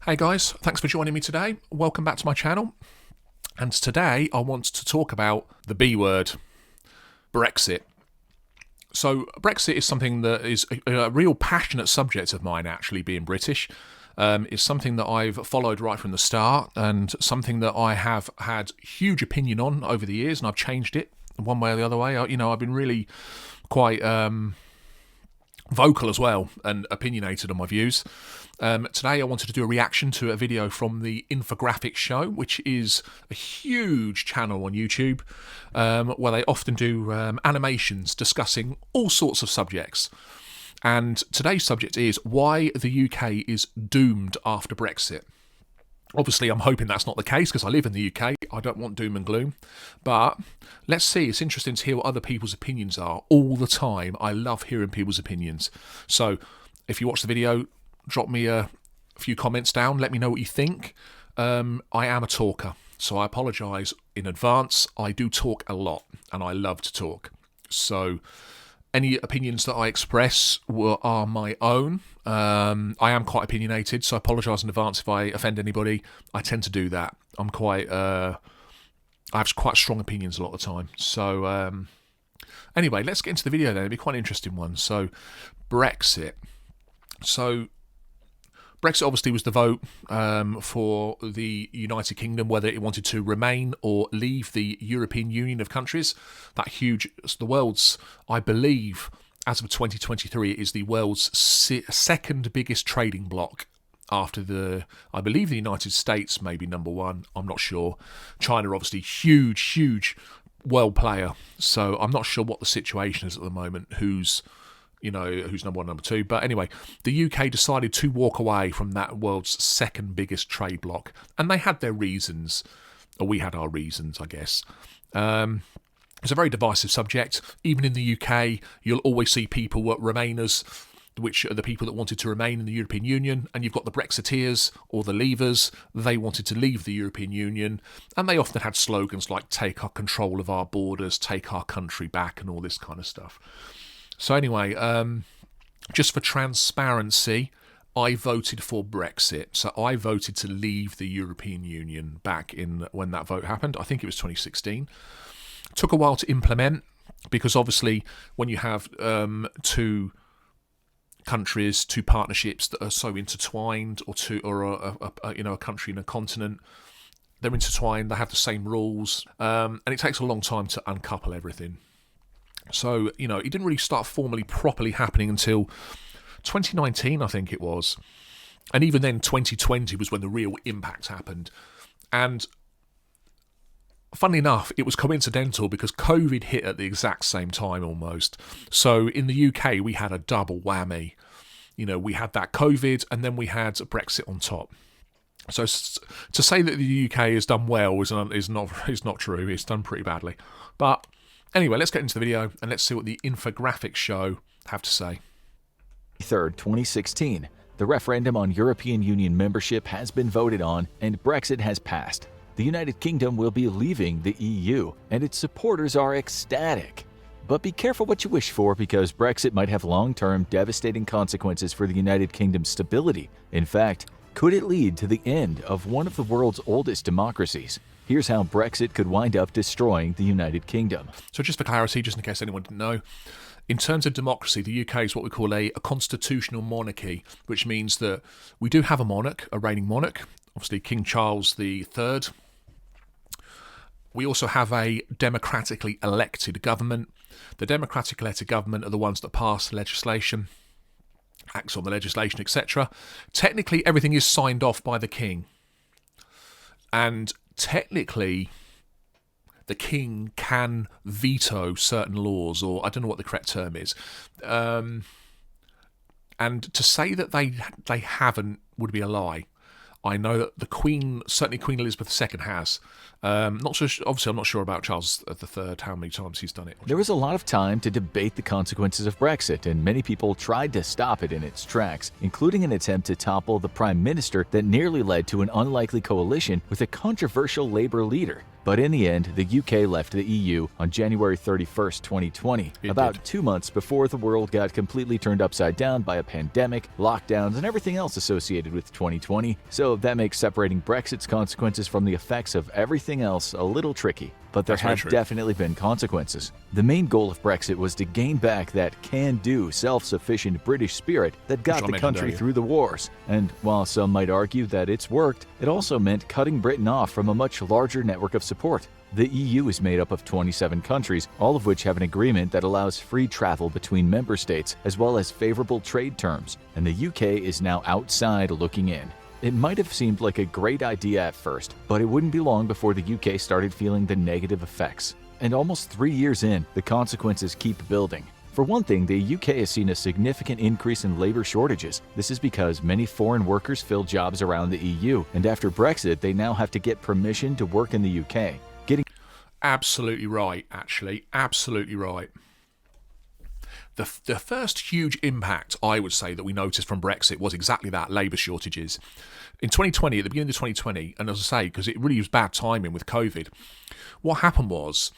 Hey guys, thanks for joining me today. Welcome back to my channel. And today I want to talk about the B word, Brexit. So Brexit is something that is a real passionate subject of mine, actually, being British. It's something that I've followed right from the start and something that I have had huge opinion on over the years, and I've changed it one way or the other way. I've been really quite vocal as well and opinionated on my views. Today I wanted to do a reaction to a video from the Infographics Show, which is a huge channel on YouTube where they often do animations discussing all sorts of subjects. And today's subject is why the UK is doomed after Brexit. Obviously, I'm hoping that's not the case because I live in the UK. I don't want doom and gloom. But let's see. It's interesting to hear what other people's opinions are all the time. I love hearing people's opinions. So if you watch the video, drop me a few comments down. Let me know what you think. I am a talker, so I apologise in advance. I do talk a lot, and I love to talk. So any opinions that I express are my own. I am quite opinionated, so I apologise in advance if I offend anybody. I tend to do that. I have quite strong opinions a lot of the time. So anyway, let's get into the video then. It'll be quite an interesting one. So Brexit. So Brexit obviously was the vote for the United Kingdom, whether it wanted to remain or leave the European Union of countries. The world's, I believe, as of 2023, is the world's second biggest trading bloc after I believe the United States may be number one. I'm not sure. China, obviously, huge world player. So I'm not sure what the situation is at the moment, who's number one, number two. But anyway, the UK decided to walk away from that world's second biggest trade bloc. And they had their reasons, or we had our reasons, I guess. It's a very divisive subject. Even in the UK, you'll always see people what Remainers, which are the people that wanted to remain in the European Union, and you've got the Brexiteers, or the Leavers. They wanted to leave the European Union, and they often had slogans like take our control of our borders, take our country back, and all this kind of stuff. So anyway, just for transparency, I voted for Brexit. So I voted to leave the European Union back in when that vote happened. I think it was 2016. It took a while to implement because obviously when you have two countries, two partnerships that are so intertwined, or a country and a continent, they're intertwined. They have the same rules, and it takes a long time to uncouple everything. So, it didn't really start formally properly happening until 2019, I think it was. And even then, 2020 was when the real impact happened. And funnily enough, it was coincidental because COVID hit at the exact same time almost. So in the UK, we had a double whammy. We had that COVID and then we had Brexit on top. So to say that the UK has done well is not true. It's done pretty badly. But anyway, let's get into the video and let's see what the Infographics Show have to say. 3rd, 2016. The referendum on European Union membership has been voted on and Brexit has passed. The United Kingdom will be leaving the EU and its supporters are ecstatic. But be careful what you wish for because Brexit might have long-term devastating consequences for the United Kingdom's stability. In fact, could it lead to the end of one of the world's oldest democracies? Here's how Brexit could wind up destroying the United Kingdom. So just for clarity, just in case anyone didn't know, in terms of democracy, the UK is what we call a constitutional monarchy, which means that we do have a monarch, a reigning monarch, obviously King Charles III. We also have a democratically elected government. The democratically elected government are the ones that pass legislation, acts on the legislation, etc. Technically, everything is signed off by the king. And technically, the king can veto certain laws, or I don't know what the correct term is. And to say that they haven't would be a lie. I know that the Queen, certainly Queen Elizabeth II has. Obviously, I'm not sure about Charles III, how many times he's done it. There was a lot of time to debate the consequences of Brexit, and many people tried to stop it in its tracks, including an attempt to topple the Prime Minister that nearly led to an unlikely coalition with a controversial Labour leader. But in the end, the UK left the EU on January 31st, 2020, about 2 months before the world got completely turned upside down by a pandemic, lockdowns, and everything else associated with 2020. So So that makes separating Brexit's consequences from the effects of everything else a little tricky. But there have definitely been consequences. The main goal of Brexit was to gain back that can-do, self-sufficient British spirit that got the country through the wars. And while some might argue that it's worked, it also meant cutting Britain off from a much larger network of support. The EU is made up of 27 countries, all of which have an agreement that allows free travel between member states, as well as favorable trade terms, and the UK is now outside looking in. It might have seemed like a great idea at first, but it wouldn't be long before the UK started feeling the negative effects. And almost 3 years in, the consequences keep building. For one thing, the UK has seen a significant increase in labor shortages. This is because many foreign workers fill jobs around the EU, and after Brexit, they now have to get permission to work in the UK. Absolutely right, actually. Absolutely right. The first huge impact, I would say, that we noticed from Brexit was exactly that, labour shortages. In 2020, at the beginning of 2020, and as I say, because it really was bad timing with COVID, what happened was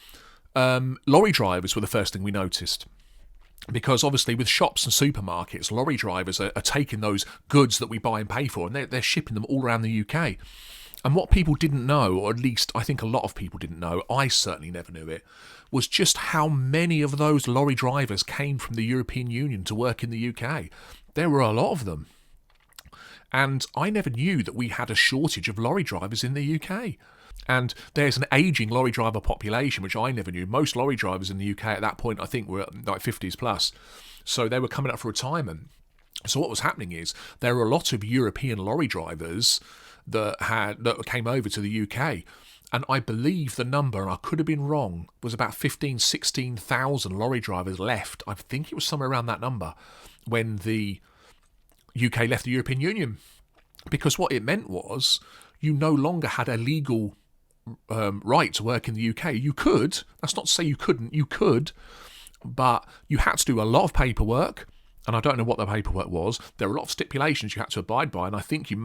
lorry drivers were the first thing we noticed. Because obviously with shops and supermarkets, lorry drivers are taking those goods that we buy and pay for, and they're shipping them all around the UK. And what people didn't know, or at least I think a lot of people didn't know, I certainly never knew it, was just how many of those lorry drivers came from the European Union to work in the UK. There were a lot of them. And I never knew that we had a shortage of lorry drivers in the UK. And there's an ageing lorry driver population, which I never knew. Most lorry drivers in the UK at that point, I think, were like 50s plus. So they were coming up for retirement. So what was happening is there were a lot of European lorry drivers that came over to the UK, and I believe the number, and I could have been wrong, was about 16,000 lorry drivers left. I think it was somewhere around that number when the UK left the European Union, because what it meant was you no longer had a legal right to work in the UK. You could, that's not to say you couldn't, you could, but you had to do a lot of paperwork. And I don't know what the paperwork was. There were a lot of stipulations you had to abide by, and I think I'm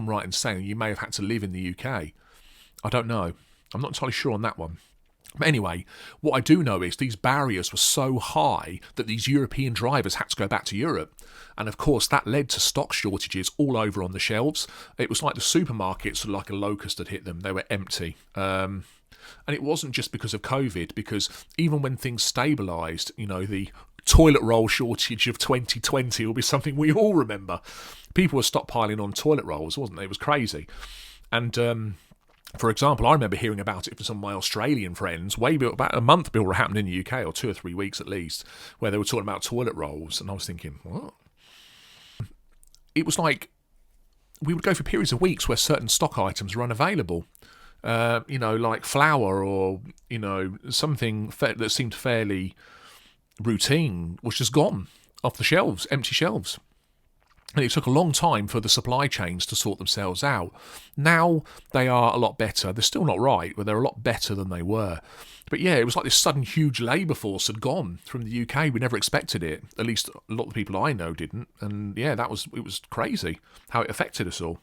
right in saying you may have had to live in the UK. I don't know. I'm not entirely sure on that one. But anyway, what I do know is these barriers were so high that these European drivers had to go back to Europe. And of course, that led to stock shortages all over on the shelves. It was like the supermarkets, like a locust had hit them. They were empty. And it wasn't just because of COVID, because even when things stabilised, the toilet roll shortage of 2020 will be something we all remember. People were stockpiling on toilet rolls, wasn't they? It was crazy. And for example, I remember hearing about it from some of my Australian friends way about a month before it happened in the UK, or 2 or 3 weeks at least, where they were talking about toilet rolls, and I was thinking, what? It was like we would go for periods of weeks where certain stock items were unavailable. Like flour, or something that seemed fairly routine was just gone off the shelves, empty shelves. And it took a long time for the supply chains to sort themselves out. Now they are a lot better. They're still not right, but they're a lot better than they were. But yeah, it was like this sudden huge labour force had gone from the UK. We never expected it. At least a lot of the people I know didn't. And yeah, it was crazy how it affected us all.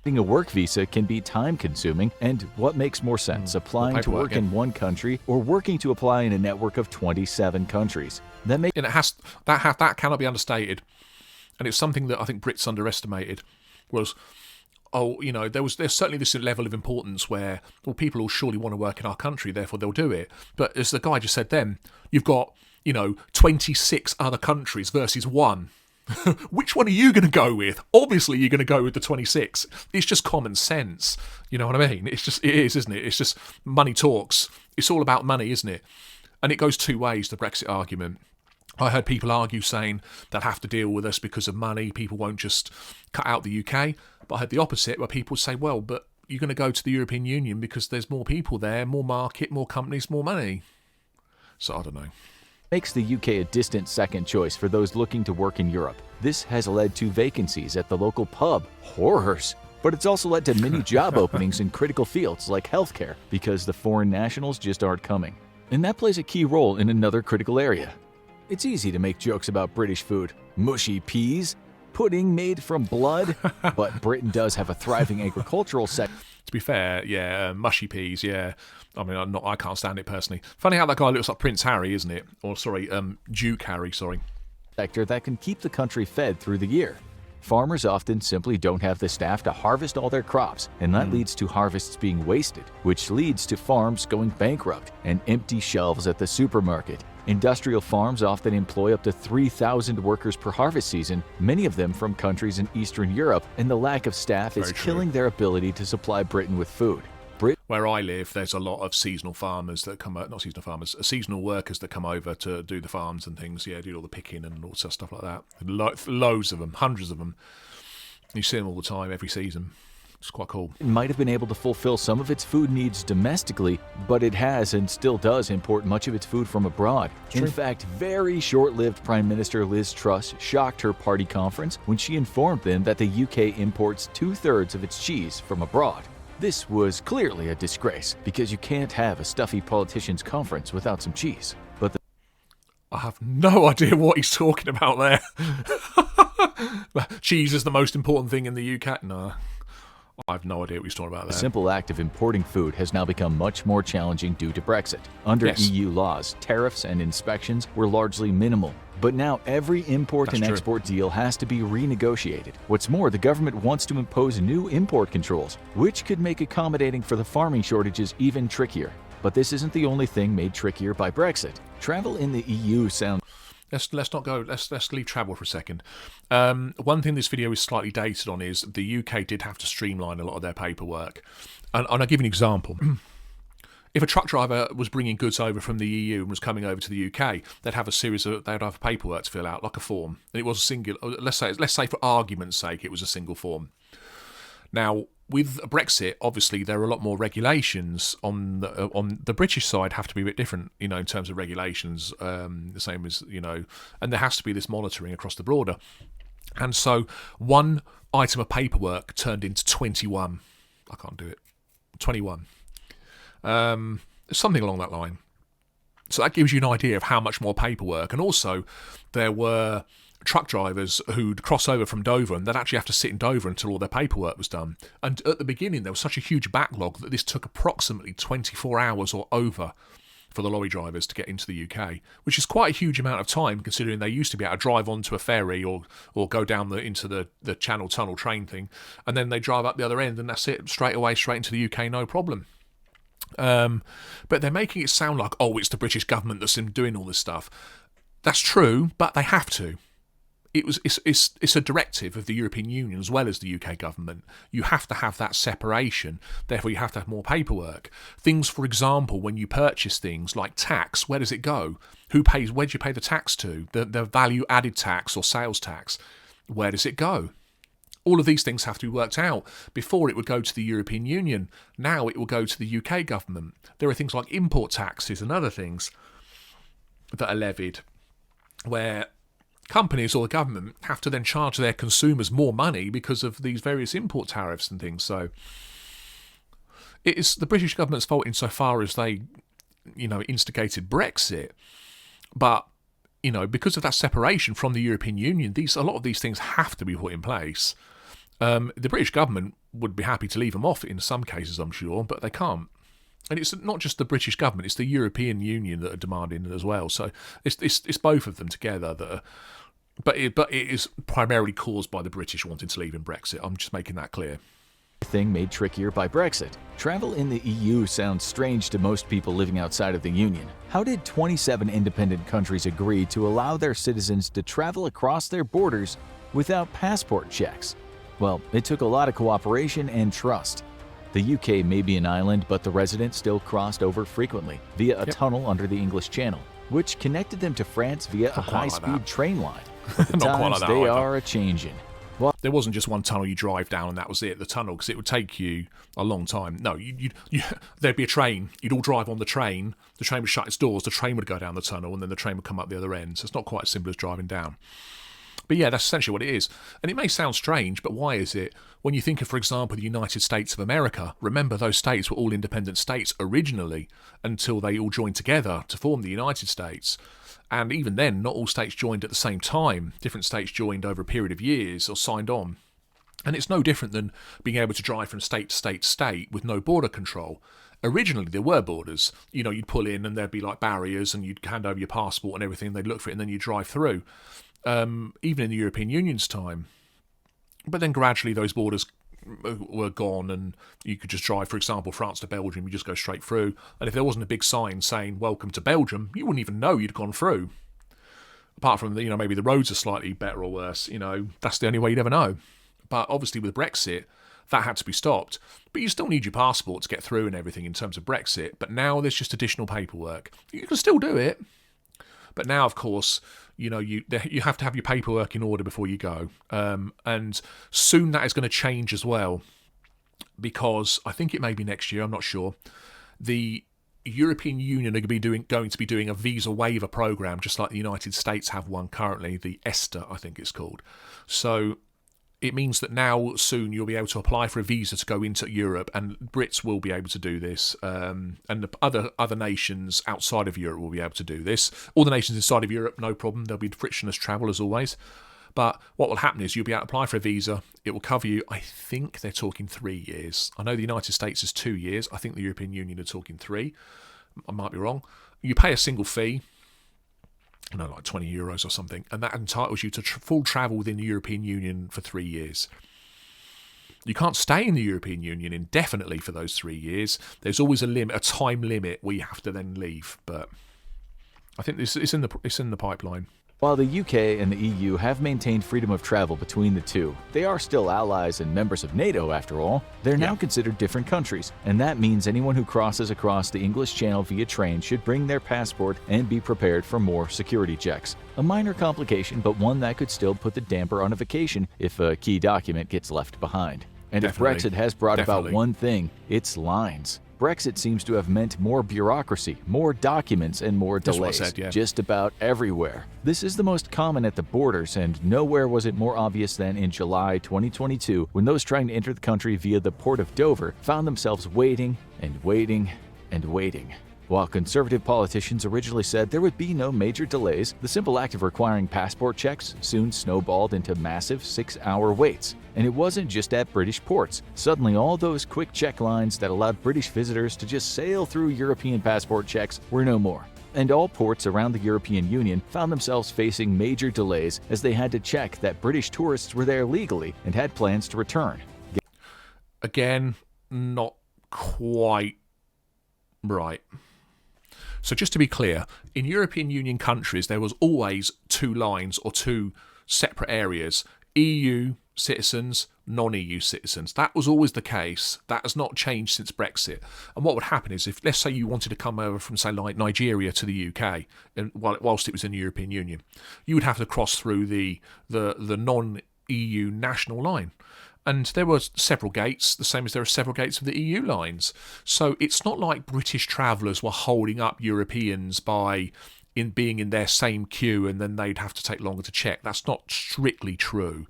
Getting a work visa can be time-consuming, and what makes more sense, applying to work in one country or working to apply in a network of 27 countries? And that cannot be understated, and it's something that I think Brits underestimated. Was there's certainly this level of importance where, well, people will surely want to work in our country, therefore they'll do it. But as the guy just said, then you've got 26 other countries versus one. Which one are you going to go with? Obviously, you're going to go with the 26. It's just common sense. You know what I mean? It is, isn't it? It's just money talks. It's all about money, isn't it? And it goes two ways, the Brexit argument. I heard people argue saying they'll have to deal with us because of money. People won't just cut out the UK. But I heard the opposite, where people say, well, but you're going to go to the European Union because there's more people there, more market, more companies, more money. So I don't know. Makes the UK a distant second choice for those looking to work in Europe. This has led to vacancies at the local pub. Horrors. But it's also led to many job openings in critical fields like healthcare, because the foreign nationals just aren't coming. And that plays a key role in another critical area. It's easy to make jokes about British food. Mushy peas, pudding made from blood, but Britain does have a thriving agricultural sector. To be fair, yeah, mushy peas, yeah. I mean, I can't stand it personally. Funny how that guy looks like Prince Harry, isn't it? Or sorry, Duke Harry, sorry. Sector that can keep the country fed through the year. Farmers often simply don't have the staff to harvest all their crops, and that leads to harvests being wasted, which leads to farms going bankrupt and empty shelves at the supermarket. Industrial farms often employ up to 3,000 workers per harvest season, many of them from countries in Eastern Europe, and the lack of staff is killing their ability to supply Britain with food. Where I live, there's a lot of seasonal farmers that come out, not seasonal farmers, seasonal workers that come over to do the farms and things, do all the picking and all stuff like that. Loads of them, hundreds of them. You see them all the time, every season. It's quite cool. It might have been able to fulfill some of its food needs domestically, but it has and still does import much of its food from abroad. In fact, very short-lived Prime Minister Liz Truss shocked her party conference when she informed them that the UK imports 2/3 of its cheese from abroad. This was clearly a disgrace, because you can't have a stuffy politicians' conference without some cheese. But I have no idea what he's talking about there. Cheese is the most important thing in the UK? No, I have no idea what he's talking about there. The simple act of importing food has now become much more challenging due to Brexit. Under EU laws, tariffs and inspections were largely minimal. But now every import and export deal has to be renegotiated. What's more, the government wants to impose new import controls, which could make accommodating for the farming shortages even trickier. But this isn't the only thing made trickier by Brexit. Travel in the EU sounds... Let's not go. Let's leave travel for a second. One thing this video is slightly dated on is the UK did have to streamline a lot of their paperwork. And I'll give you an example. If a truck driver was bringing goods over from the EU and was coming over to the UK, they'd have paperwork to fill out, like a form, and it was a singular. Let's say for argument's sake, it was a single form. Now, with Brexit, obviously there are a lot more regulations on the British side. Have to be a bit different, in terms of regulations. The same as and there has to be this monitoring across the border, and so one item of paperwork turned into 21. I can't do it. 21. Something along that line. So that gives you an idea of how much more paperwork. And also, there were truck drivers who'd cross over from Dover and they'd actually have to sit in Dover until all their paperwork was done. And at the beginning, there was such a huge backlog that this took approximately 24 hours or over for the lorry drivers to get into the UK, which is quite a huge amount of time considering they used to be able to drive onto a ferry or go down into the Channel Tunnel train thing, and then they drive up the other end and that's it, straight into the UK, no problem. But they're making it sound like, it's the British government that's doing all this stuff. That's true, but they have to. It's a directive of the European Union as well as the UK government. You have to have that separation. Therefore, you have to have more paperwork. Things, for example, when you purchase things like tax, where does it go? Who pays? Where do you pay the tax to? The value added tax or sales tax. Where does it go? All of these things have to be worked out. Before, it would go to the European Union. Now it will go to the UK government. There are things like import taxes and other things that are levied, where companies or the government have to then charge their consumers more money because of these various import tariffs and things. So it is the British government's fault insofar as they, instigated Brexit. But, because of that separation from the European Union, a lot of these things have to be put in place. The British government would be happy to leave them off in some cases, I'm sure, but they can't. And it's not just the British government; it's the European Union that are demanding it as well. So it's both of them together that are. But it is primarily caused by the British wanting to leave in Brexit. I'm just making that clear. Thing made trickier by Brexit. Travel in the EU sounds strange to most people living outside of the Union. How did 27 independent countries agree to allow their citizens to travel across their borders without passport checks? Well, it took a lot of cooperation and trust. The UK may be an island, but the residents still crossed over frequently via a tunnel under the English Channel, which connected them to France via a high-speed train line. But the times they are a-changing. There wasn't just one tunnel you drive down and that was it, the tunnel, because it would take you a long time. No, there'd be a train. You'd all drive on the train would shut its doors, the train would go down the tunnel, and then the train would come up the other end. So it's not quite as simple as driving down. But yeah, that's essentially what it is. And it may sound strange, but why is it? When you think of, for example, the United States of America, remember those states were all independent states originally until they all joined together to form the United States. And even then, not all states joined at the same time. Different states joined over a period of years or signed on. And it's no different than being able to drive from state to state to state with no border control. Originally, there were borders. You'd pull in and there'd be like barriers and you'd hand over your passport and everything. They'd look for it and then you'd drive through. Even in the European Union's time, But then gradually those borders were gone, and you could just drive, for example, France to Belgium, you just go straight through. And if there wasn't a big sign saying "Welcome to Belgium," you wouldn't even know you'd gone through. Apart from, maybe the roads are slightly better or worse, that's the only way you'd ever know. But obviously with Brexit, that had to be stopped. But you still need your passport to get through and everything in terms of Brexit. But now there's just additional paperwork. You can still do it. But now, of course, you have to have your paperwork in order before you go. And soon that is going to change as well. Because I think it may be next year, I'm not sure. The European Union are going to be doing a visa waiver program, just like the United States have one currently, the ESTA, I think it's called. So it means that now soon you'll be able to apply for a visa to go into Europe, and Brits will be able to do this, and the other nations outside of Europe will be able to do this. All the nations inside of Europe, no problem. There'll be frictionless travel as always. But what will happen is you'll be able to apply for a visa. It will cover you, I think they're talking 3 years. I know the United States is 2 years. I think the European Union are talking 3. I might be wrong. You pay a single fee, like €20 or something, and that entitles you to full travel within the European Union for 3 years. You can't stay in the European Union indefinitely for those 3 years. There's always a time limit where you have to then leave. But I think it's in the pipeline. While the UK and the EU have maintained freedom of travel between the two, they are still allies and members of NATO after all. They're now considered different countries, and that means anyone who crosses across the English Channel via train should bring their passport and be prepared for more security checks. A minor complication, but one that could still put the damper on a vacation if a key document gets left behind. And Definitely. if Brexit has brought Definitely. about one thing, it's lines. Brexit seems to have meant more bureaucracy, more documents, and more delays, That's what I said, yeah. just about everywhere. This is the most common at the borders, and nowhere was it more obvious than in July 2022, when those trying to enter the country via the port of Dover found themselves waiting and waiting and waiting. While conservative politicians originally said there would be no major delays, the simple act of requiring passport checks soon snowballed into massive 6-hour waits. And it wasn't just at British ports. Suddenly, all those quick check lines that allowed British visitors to just sail through European passport checks were no more. And all ports around the European Union found themselves facing major delays as they had to check that British tourists were there legally and had plans to return. Again, not quite right. So just to be clear, in European Union countries, there was always 2 lines or 2 separate areas. EU citizens, non-EU citizens. That was always the case. That has not changed since Brexit. And what would happen is, if, let's say, you wanted to come over from, say, like Nigeria to the UK, and whilst it was in the European Union, you would have to cross through the non-EU national line. And there were several gates, the same as there are several gates of the EU lines. So it's not like British travellers were holding up Europeans by being in their same queue, and then they'd have to take longer to check. That's not strictly true.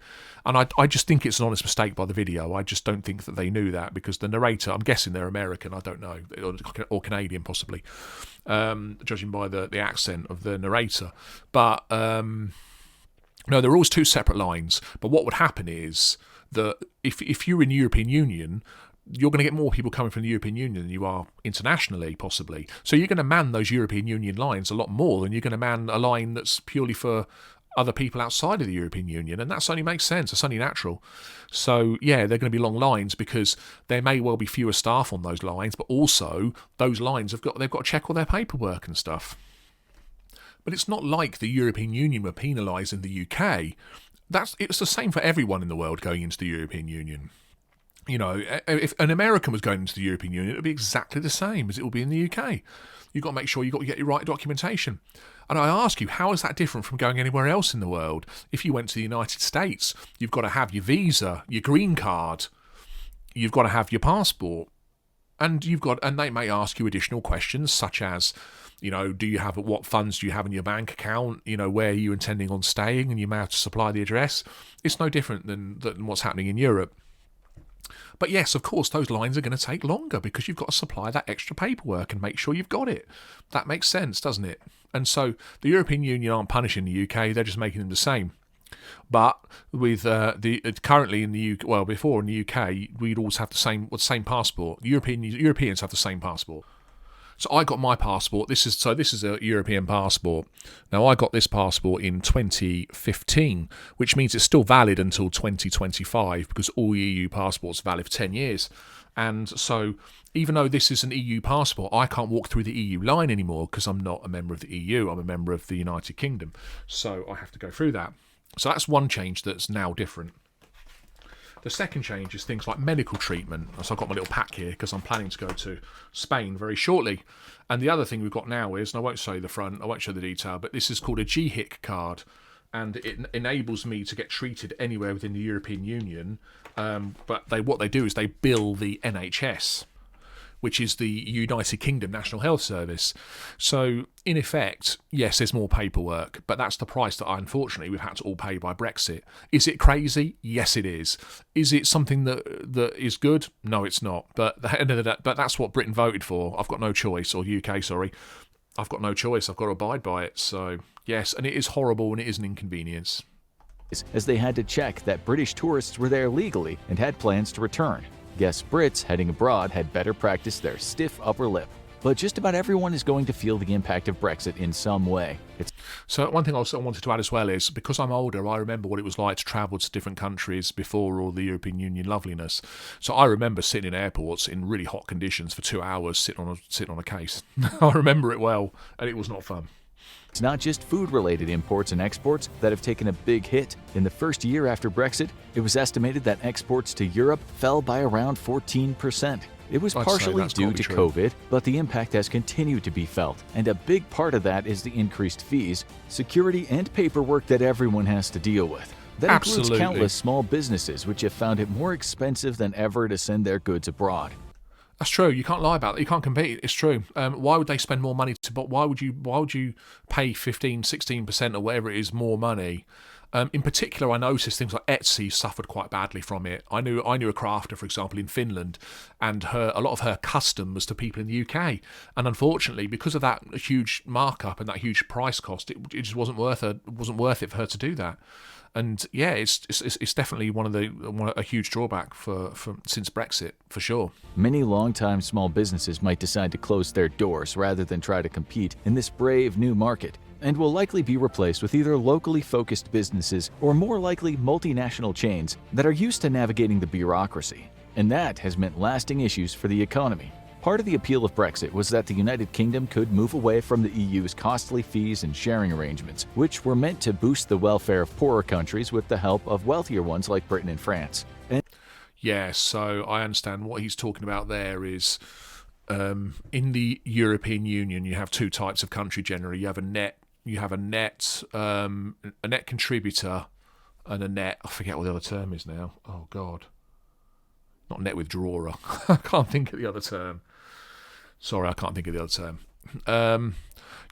And I just think it's an honest mistake by the video. I just don't think that they knew that, because the narrator, I'm guessing they're American, I don't know, or Canadian possibly, judging by the accent of the narrator. But no, there are always 2 separate lines. But what would happen is that if you're in the European Union, you're going to get more people coming from the European Union than you are internationally, possibly. So you're going to man those European Union lines a lot more than you're going to man a line that's purely for other people outside of the European Union. And that only makes sense. It's only natural. So, yeah, they're going to be long lines because there may well be fewer staff on those lines, but also those lines they've got to check all their paperwork and stuff. But it's not like the European Union were penalising the UK. It's the same for everyone in the world going into the European Union. If an American was going into the European Union, it would be exactly the same as it will be in the UK. You've got to make sure you've got to get your right documentation. And I ask you, how is that different from going anywhere else in the world? If you went to the United States, you've got to have your visa, your green card, you've got to have your passport, and they may ask you additional questions such as, what funds do you have in your bank account? Where are you intending on staying? And you may have to supply the address. It's no different than what's happening in Europe. But yes, of course, those lines are going to take longer because you've got to supply that extra paperwork and make sure you've got it. That makes sense, doesn't it? And so the European Union aren't punishing the UK, they're just making them the same. But with currently in the UK, before in the UK, we'd always have the same passport. Europeans have the same passport. So I got my passport. This is a European passport. Now I got this passport in 2015, which means it's still valid until 2025 because all EU passports are valid for 10 years. And so even though this is an EU passport, I can't walk through the EU line anymore because I'm not a member of the EU. I'm a member of the United Kingdom. So I have to go through that. So that's one change that's now different. The second change is things like medical treatment. So I've got my little pack here because I'm planning to go to Spain very shortly. And the other thing we've got now is, and I won't show you the front, I won't show the detail, but this is called a GHIC card. And it enables me to get treated anywhere within the European Union. But what they do is they bill the NHS, which is the United Kingdom National Health Service. So, in effect, yes, there's more paperwork, but that's the price that, unfortunately, we've had to all pay by Brexit. Is it crazy? Yes, it is. Is it something that is good? No, it's not. But at the end of the day, but that's what Britain voted for. I've got no choice, or UK, sorry. I've got no choice. I've got to abide by it. So, yes, and it is horrible and it is an inconvenience. As they had to check that British tourists were there legally and had plans to return. Guess Brits heading abroad had better practice their stiff upper lip. But just about everyone is going to feel the impact of Brexit in some way. So one thing I also wanted to add as well is, because I'm older, I remember what it was like to travel to different countries before all the European Union loveliness. So I remember sitting in airports in really hot conditions for 2 hours sitting on a case. I remember it well, and it was not fun. It's not just food-related imports and exports that have taken a big hit. In the first year after Brexit, it was estimated that exports to Europe fell by around 14%. It was partially due to COVID, but the impact has continued to be felt, and a big part of that is the increased fees, security, and paperwork that everyone has to deal with. That includes countless small businesses which have found it more expensive than ever to send their goods abroad. That's true. You can't lie about it. You can't compete. It's true. Why would they spend more money why would you pay 15-16% or whatever it is more money? In particular, I noticed things like Etsy suffered quite badly from it. I knew a crafter, for example, in Finland, and a lot of her custom was to people in the UK. And unfortunately, because of that huge markup and that huge price cost, it just wasn't worth it for her to do that. And yeah, it's definitely a huge drawback for since Brexit, for sure. Many long-time small businesses might decide to close their doors rather than try to compete in this brave new market, and will likely be replaced with either locally focused businesses or more likely multinational chains that are used to navigating the bureaucracy. And that has meant lasting issues for the economy. Part of the appeal of Brexit was that the United Kingdom could move away from the EU's costly fees and sharing arrangements, which were meant to boost the welfare of poorer countries with the help of wealthier ones like Britain and France. Yeah, so I understand what he's talking about there is, in the European Union, you have two types of country generally. You have a net contributor and a net, I forget what the other term is now. Oh, God. Not net withdrawer. I can't think of the other term. Sorry, I can't think of the other term.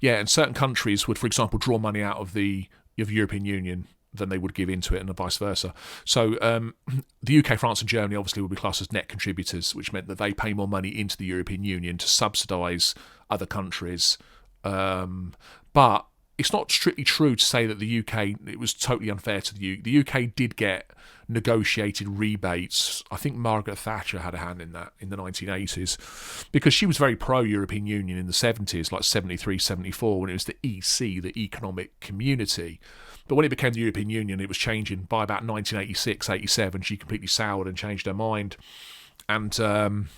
Yeah, and certain countries would, for example, draw money out of the European Union than they would give into it, and vice versa. So the UK, France and Germany obviously would be classed as net contributors, which meant that they pay more money into the European Union to subsidise other countries. But it's not strictly true to say that the UK, it was totally unfair to the UK. The UK did get negotiated rebates. I think Margaret Thatcher had a hand in that in the 1980s, because she was very pro-European Union in the 70s, like 73, 74, when it was the EC, the Economic Community. But when it became the European Union, it was changing. By about 1986, 87, she completely soured and changed her mind. And certain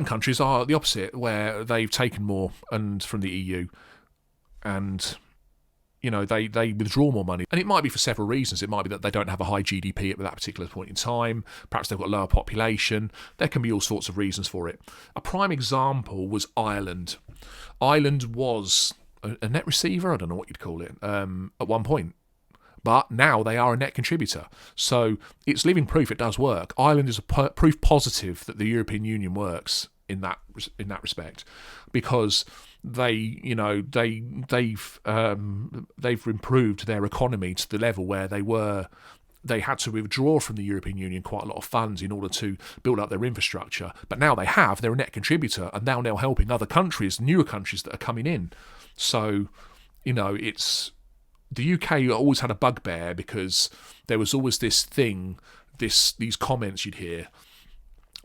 countries are the opposite, where they've taken more from the EU, and they withdraw more money. And it might be for several reasons. It might be that they don't have a high GDP at that particular point in time. Perhaps they've got lower population. There can be all sorts of reasons for it. A prime example was Ireland. Ireland was a net receiver, I don't know what you'd call it, at one point. But now they are a net contributor. So it's living proof it does work. Ireland is a proof positive that the European Union works in that respect, because they've improved their economy to the level where they had to withdraw from the European Union quite a lot of funds in order to build up their infrastructure. But now they're a net contributor, and now helping other countries, newer countries that are coming in. So, it's the UK always had a bugbear, because there was always this thing, these comments you'd hear.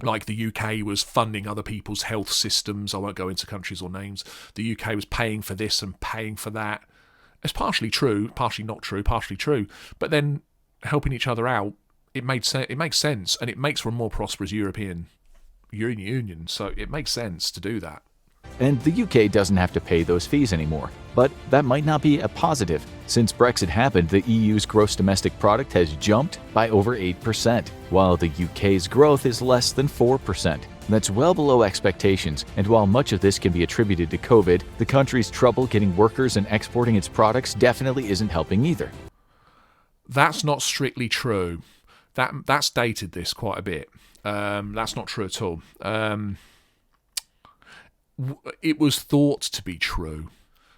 Like the UK was funding other people's health systems. I won't go into countries or names. The UK was paying for this and paying for that. It's partially true, partially not true, partially true. But then helping each other out, it makes sense, and it makes for a more prosperous European Union. So it makes sense to do that. And the UK doesn't have to pay those fees anymore. But that might not be a positive. Since Brexit happened, the EU's gross domestic product has jumped by over 8%, while the UK's growth is less than 4%. That's well below expectations, and while much of this can be attributed to COVID, the country's trouble getting workers and exporting its products definitely isn't helping either. That's not strictly true. That's dated this quite a bit. That's not true at all. It was thought to be true.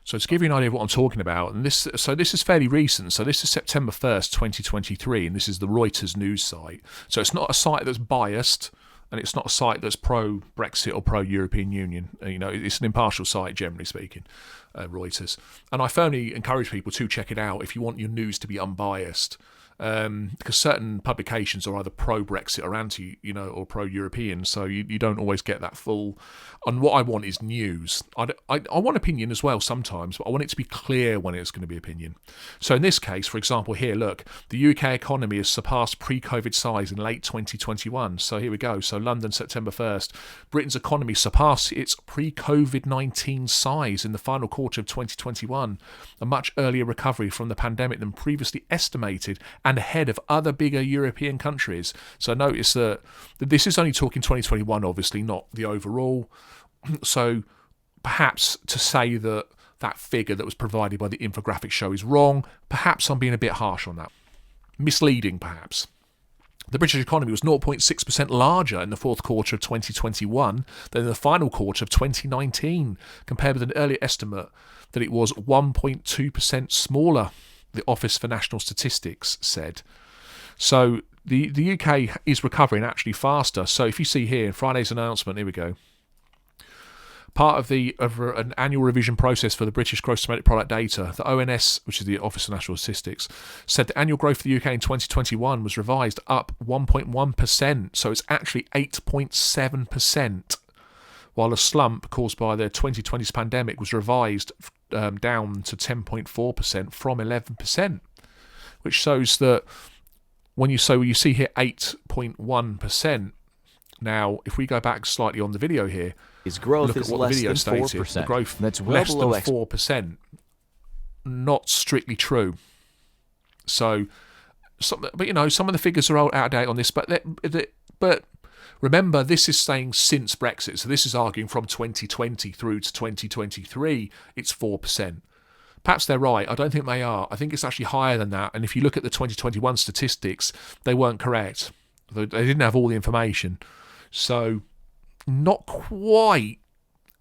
So to give you an idea of what I'm talking about, and this is fairly recent. So this is September 1st, 2023, and this is the Reuters news site. So it's not a site that's biased, and it's not a site that's pro-Brexit or pro-European Union. It's an impartial site, generally speaking, Reuters. And I firmly encourage people to check it out if you want your news to be unbiased. Because certain publications are either pro-Brexit or anti, or pro-European, so you don't always get that full. And what I want is news. I want opinion as well sometimes, but I want it to be clear when it's going to be opinion. So in this case, for example, here, look, the UK economy has surpassed pre-COVID size in late 2021. So here we go. So London, September 1st. Britain's economy surpassed its pre-COVID-19 size in the final quarter of 2021, a much earlier recovery from the pandemic than previously estimated, and ahead of other bigger European countries. So notice that this is only talking 2021, obviously, not the overall. So perhaps to say that figure that was provided by the infographic show is wrong, perhaps I'm being a bit harsh on that. Misleading, perhaps. The British economy was 0.6% larger in the fourth quarter of 2021 than in the final quarter of 2019, compared with an earlier estimate that it was 1.2% smaller, the Office for National Statistics said. So the UK is recovering actually faster. So if you see here, Friday's announcement, here we go. Part of an annual revision process for the British gross domestic product data, the ONS, which is the Office for National Statistics, said the annual growth for the UK in 2021 was revised up 1.1%. So it's actually 8.7%. While a slump caused by the 2020's pandemic was revised down to 10.4% from 11%, which shows that when you see here 8.1%. Now, if we go back slightly on the video here, his growth look is at what less the video than stated. 4%. The growth That's well less below than 4%. Not strictly true. So, some of the figures are out of date on this, but remember, this is saying since Brexit, so this is arguing from 2020 through to 2023, it's 4%. Perhaps they're right. I don't think they are. I think it's actually higher than that. And if you look at the 2021 statistics, they weren't correct. They didn't have all the information. So, not quite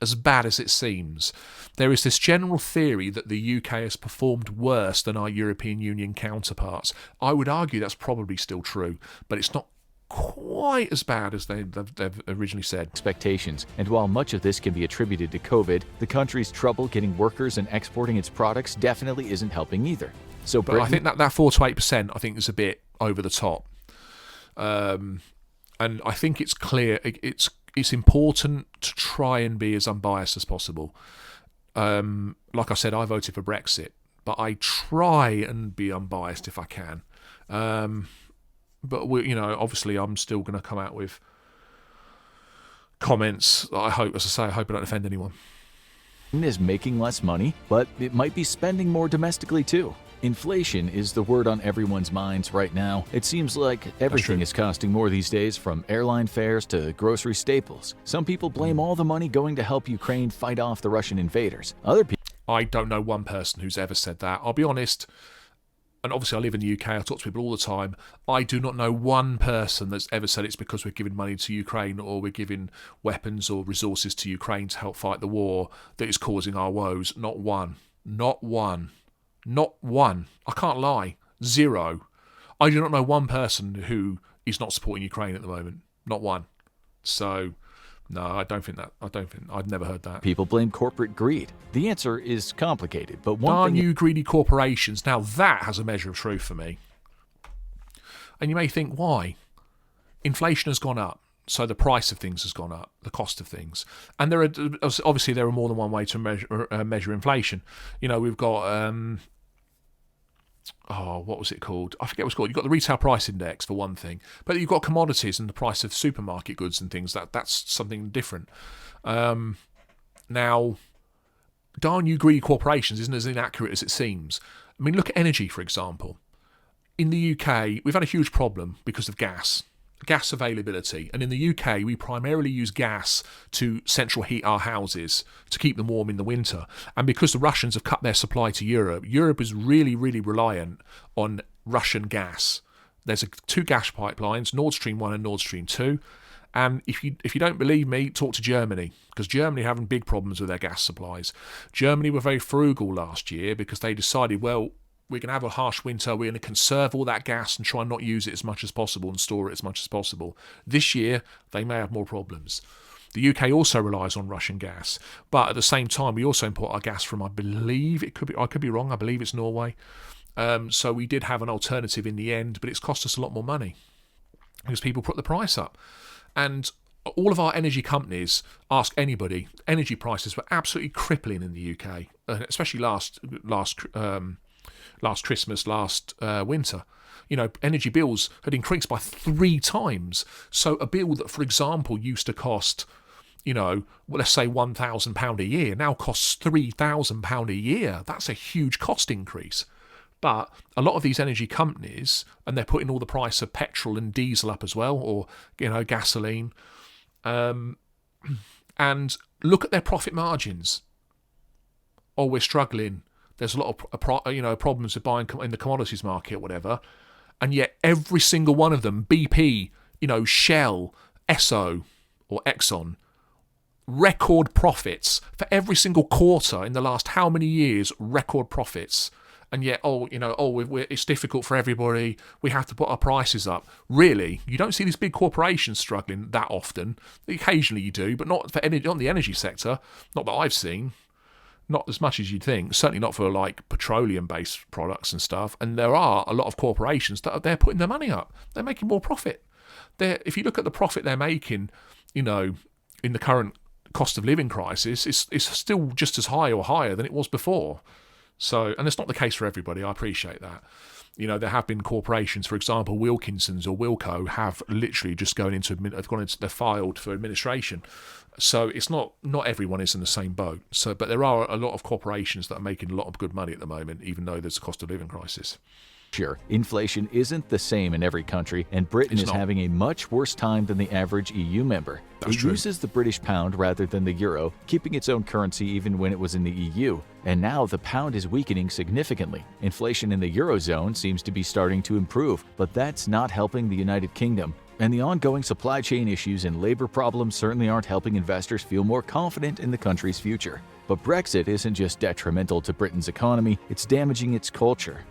as bad as it seems. There is this general theory that the UK has performed worse than our European Union counterparts. I would argue that's probably still true, but it's not quite as bad as they've originally said. Expectations. And while much of this can be attributed to COVID, the country's trouble getting workers and exporting its products definitely isn't helping either. So but I think that 4 to 8%, I think, is a bit over the top. And I think it's clear, it's important to try and be as unbiased as possible. Like I said, I voted for Brexit, but I try and be unbiased if I can. But obviously, I'm still going to come out with comments. I hope I don't offend anyone. Is making less money, but it might be spending more domestically too. Inflation is the word on everyone's minds right now. It seems like everything is costing more these days, from airline fares to grocery staples. Some people blame all the money going to help Ukraine fight off the Russian invaders. Other people... I don't know one person who's ever said that. I'll be honest, and obviously I live in the UK, I talk to people all the time. I do not know one person that's ever said it's because we're giving money to Ukraine or we're giving weapons or resources to Ukraine to help fight the war that is causing our woes. Not one. Not one. Not one. I can't lie. Zero. I do not know one person who is not supporting Ukraine at the moment. Not one. So, no, I don't think that. I've never heard that. People blame corporate greed. The answer is complicated, but Darn you greedy corporations. Now that has a measure of truth for me. And you may think, why? Inflation has gone up. So the price of things has gone up, the cost of things, and there are more than one way to measure inflation. We've got what was it called? I forget what it's called. You've got the retail price index for one thing, but you've got commodities and the price of supermarket goods and things. That's something different. Now, darn you greedy corporations isn't as inaccurate as it seems. I mean, look at energy, for example. In the UK, we've had a huge problem because of gas availability. And in the UK, we primarily use gas to central heat our houses to keep them warm in the winter. And because the Russians have cut their supply to Europe is really, really reliant on Russian gas. There's two gas pipelines, Nord Stream 1 and Nord Stream 2. And if you don't believe me, talk to Germany, because Germany are having big problems with their gas supplies. Germany were very frugal last year because they decided, well, we're going to have a harsh winter, we're going to conserve all that gas and try and not use it as much as possible and store it as much as possible. This year, they may have more problems. The UK also relies on Russian gas, but at the same time, we also import our gas from, I could be wrong, I believe it's Norway. So we did have an alternative in the end, but it's cost us a lot more money because people put the price up. And all of our energy companies, ask anybody, energy prices were absolutely crippling in the UK, especially last Christmas, last winter. Energy bills had increased by 3 times. So a bill that, for example, used to cost, let's say £1,000 a year, now costs £3,000 a year. That's a huge cost increase. But a lot of these energy companies, and they're putting all the price of petrol and diesel up as well, or gasoline, and look at their profit margins. Oh, we're struggling. There's a lot of problems with buying in the commodities market or whatever, and yet every single one of them, BP, Shell, Esso or Exxon, record profits for every single quarter in the last how many years? Record profits. And yet, it's difficult for everybody. We have to put our prices up. Really, you don't see these big corporations struggling that often. Occasionally you do, but not on the energy sector. Not that I've seen. Not as much as you'd think. Certainly not for like petroleum-based products and stuff. And there are a lot of corporations that they're putting their money up. They're making more profit. If you look at the profit they're making, in the current cost of living crisis, it's still just as high or higher than it was before. So, and it's not the case for everybody. I appreciate that. There have been corporations, for example, Wilkinson's or Wilco, have literally just they're filed for administration. So it's not everyone is in the same boat. So, but there are a lot of corporations that are making a lot of good money at the moment, even though there's a cost of living crisis. Sure, inflation isn't the same in every country, and Britain is having a much worse time than the average EU member. It uses the British pound rather than the euro, keeping its own currency even when it was in the EU. And now the pound is weakening significantly. Inflation in the eurozone seems to be starting to improve, but that's not helping the United Kingdom. And the ongoing supply chain issues and labor problems certainly aren't helping investors feel more confident in the country's future. But Brexit isn't just detrimental to Britain's economy, it's damaging its culture.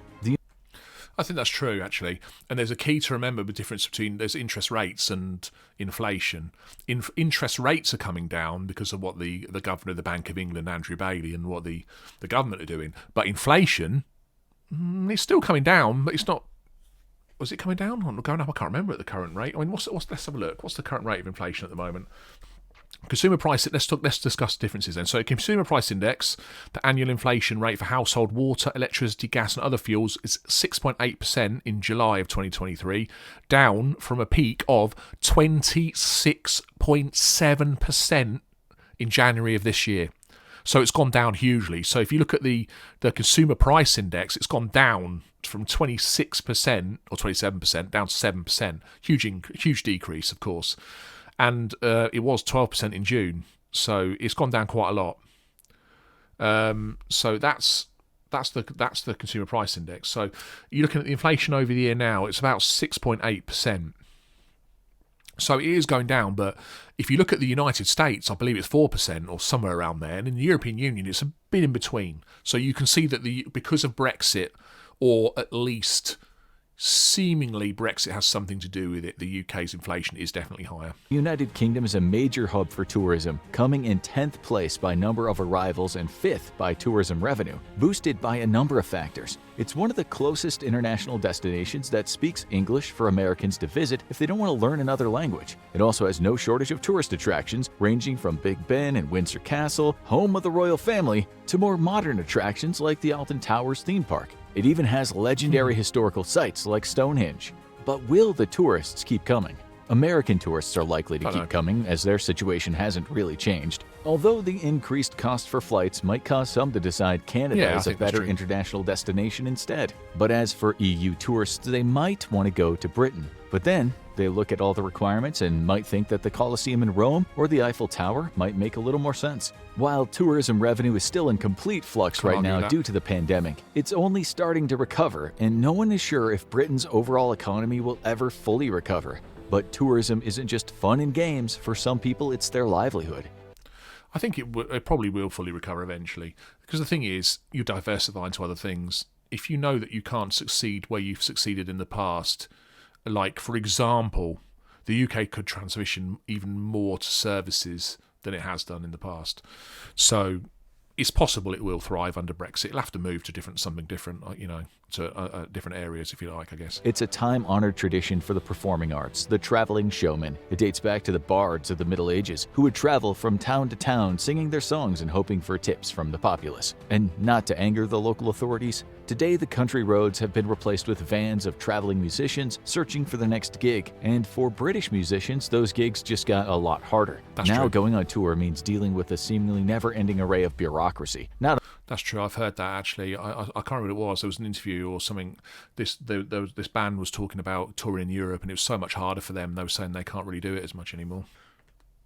I think that's true, actually. And there's a key to remember the difference between there's interest rates and inflation. Interest rates are coming down because of what the governor of the Bank of England, Andrew Bailey, and what the government are doing. But inflation, it's still coming down, but it's not. Was it coming down or going up? I can't remember at the current rate. I mean, let's have a look. What's the current rate of inflation at the moment? Consumer price. Let's discuss differences then. So, consumer price index, the annual inflation rate for household water, electricity, gas, and other fuels is 6.8% in July of 2023, down from a peak of 26.7% in January of this year. So it's gone down hugely. So if you look at the consumer price index, it's gone down from 26% or 27% down to 7%. Huge decrease, of course. And it was 12% in June, so it's gone down quite a lot. So that's the consumer price index. So you're looking at the inflation over the year now; it's about 6.8%. So it is going down, but if you look at the United States, I believe it's 4% or somewhere around there, and in the European Union, it's a bit in between. So you can see that because of Brexit, or at least seemingly Brexit has something to do with it. The UK's inflation is definitely higher. The United Kingdom is a major hub for tourism, coming in 10th place by number of arrivals and 5th by tourism revenue, boosted by a number of factors. It's one of the closest international destinations that speaks English for Americans to visit if they don't want to learn another language. It also has no shortage of tourist attractions, ranging from Big Ben and Windsor Castle, home of the royal family, to more modern attractions like the Alton Towers theme park. It even has legendary historical sites like Stonehenge. But will the tourists keep coming? American tourists are likely to keep coming, as their situation hasn't really changed. Although the increased cost for flights might cause some to decide Canada is a better international destination instead. But as for EU tourists, they might want to go to Britain. But then they look at all the requirements and might think that the Colosseum in Rome or the Eiffel Tower might make a little more sense. While tourism revenue is still in complete flux right now due to the pandemic, it's only starting to recover, and no one is sure if Britain's overall economy will ever fully recover. But tourism isn't just fun and games. For some people, it's their livelihood. I think it probably will fully recover eventually. Because the thing is, you diversify into other things. If you know that you can't succeed where you've succeeded in the past, like, for example, the UK could transition even more to services than it has done in the past. So it's possible it will thrive under Brexit. It'll have to move to something different, to different areas, if you like, I guess. It's a time-honored tradition for the performing arts, the traveling showman. It dates back to the bards of the Middle Ages, who would travel from town to town singing their songs and hoping for tips from the populace. And not to anger the local authorities, today the country roads have been replaced with vans of traveling musicians searching for the next gig. And for British musicians, those gigs just got a lot harder. Now going on tour means dealing with a seemingly never-ending array of bureaucracy. That's true. I've heard that, actually. I can't remember what it was. There was an interview or something. This band was talking about touring in Europe, and it was so much harder for them. They were saying they can't really do it as much anymore.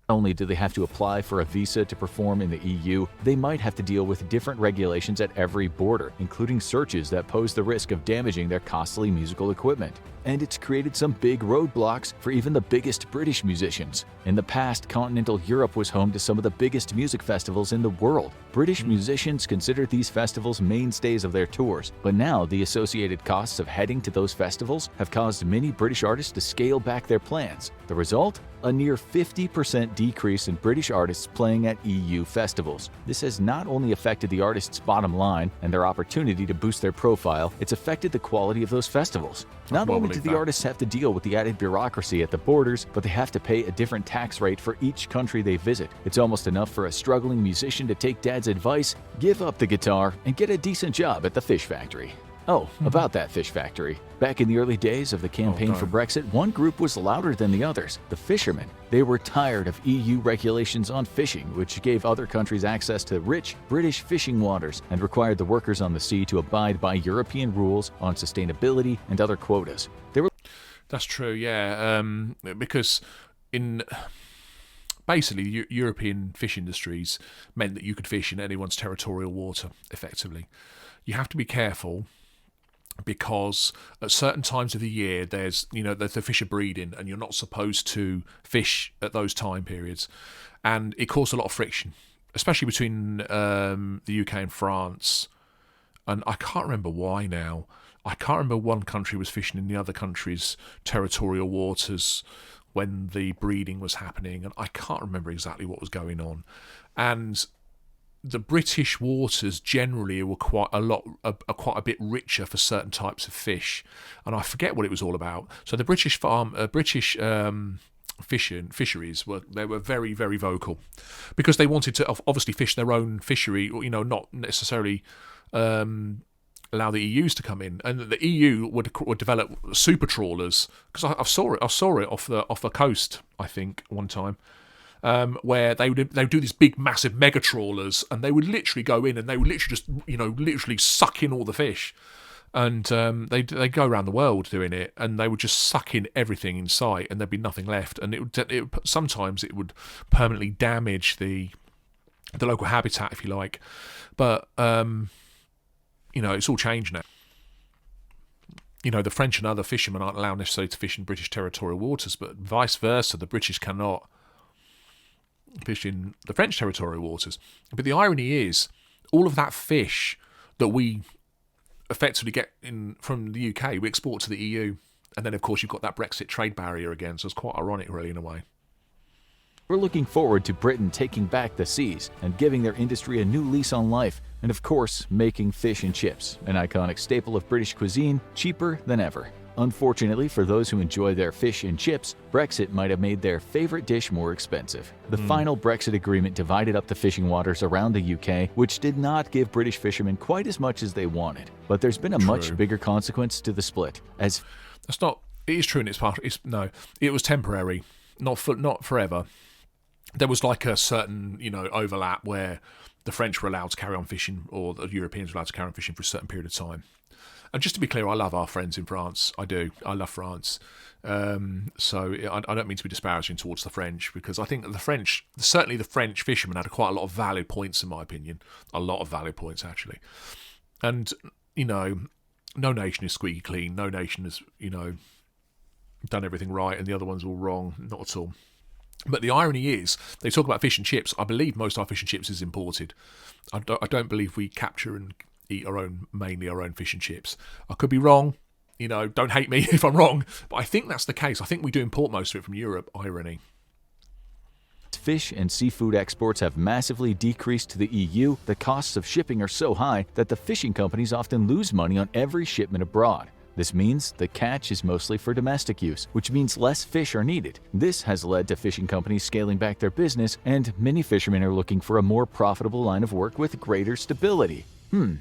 Not only do they have to apply for a visa to perform in the EU, they might have to deal with different regulations at every border, including searches that pose the risk of damaging their costly musical equipment. And it's created some big roadblocks for even the biggest British musicians. In the past, continental Europe was home to some of the biggest music festivals in the world. British musicians considered these festivals mainstays of their tours, but now the associated costs of heading to those festivals have caused many British artists to scale back their plans. The result? A near 50% decrease in British artists playing at EU festivals. This has not only affected the artists' bottom line and their opportunity to boost their profile, it's affected the quality of those festivals. Not only do the artists have to deal with the added bureaucracy at the borders, but they have to pay a different tax rate for each country they visit. It's almost enough for a struggling musician to take Dad's advice, give up the guitar, and get a decent job at the fish factory. Oh, about that fish factory. Back in the early days of the campaign for Brexit, one group was louder than the others, the fishermen. They were tired of EU regulations on fishing, which gave other countries access to rich British fishing waters and required the workers on the sea to abide by European rules on sustainability and other quotas. That's true, yeah, because basically, European fish industries meant that you could fish in anyone's territorial water, effectively. You have to be careful, because at certain times of the year there's the fish are breeding and you're not supposed to fish at those time periods, and it caused a lot of friction, especially between the UK and France. And I can't remember why now. I can't remember one country was fishing in the other country's territorial waters when the breeding was happening, and I can't remember exactly what was going on. And the British waters generally were quite a bit richer for certain types of fish, and I forget what it was all about. So the British fisheries were very, very vocal, because they wanted to obviously fish their own fishery, or not necessarily allow the EU's to come in, and the EU would develop super trawlers. Because I saw it off the coast, I think, one time. Where they would do these big, massive mega trawlers, and they would literally go in and they would literally just literally suck in all the fish, and they go around the world doing it, and they would just suck in everything in sight, and there'd be nothing left, and sometimes it would permanently damage the local habitat, if you like, but it's all changed now. The French and other fishermen aren't allowed necessarily to fish in British territorial waters, but vice versa, the British cannot fish in the French territorial waters. But the irony is, all of that fish that we effectively get in from the UK, we export to the EU. And then, of course, you've got that Brexit trade barrier again. So it's quite ironic, really, in a way. We're looking forward to Britain taking back the seas and giving their industry a new lease on life, and of course, making fish and chips, an iconic staple of British cuisine, cheaper than ever. Unfortunately, for those who enjoy their fish and chips, Brexit might have made their favorite dish more expensive. The final Brexit agreement divided up the fishing waters around the UK, which did not give British fishermen quite as much as they wanted. But there's been a much bigger consequence to the split, as That's not. It is true in its part. No, it was temporary, not forever. There was like a certain, overlap where the French were allowed to carry on fishing, or the Europeans were allowed to carry on fishing for a certain period of time. And just to be clear, I love our friends in France. I do. I love France. So I don't mean to be disparaging towards the French, because I think certainly the French fishermen had quite a lot of valid points, in my opinion. A lot of valid points, actually. And, no nation is squeaky clean. No nation has, done everything right and the other one's all wrong. Not at all. But the irony is, they talk about fish and chips. I believe most of our fish and chips is imported. I don't believe we capture and eat mainly our own fish and chips. I could be wrong. Don't hate me if I'm wrong. But I think that's the case. I think we do import most of it from Europe. Irony. fish and seafood exports have massively decreased to the EU, the costs of shipping are so high that the fishing companies often lose money on every shipment abroad. This means the catch is mostly for domestic use, which means less fish are needed. This has led to fishing companies scaling back their business, and many fishermen are looking for a more profitable line of work with greater stability.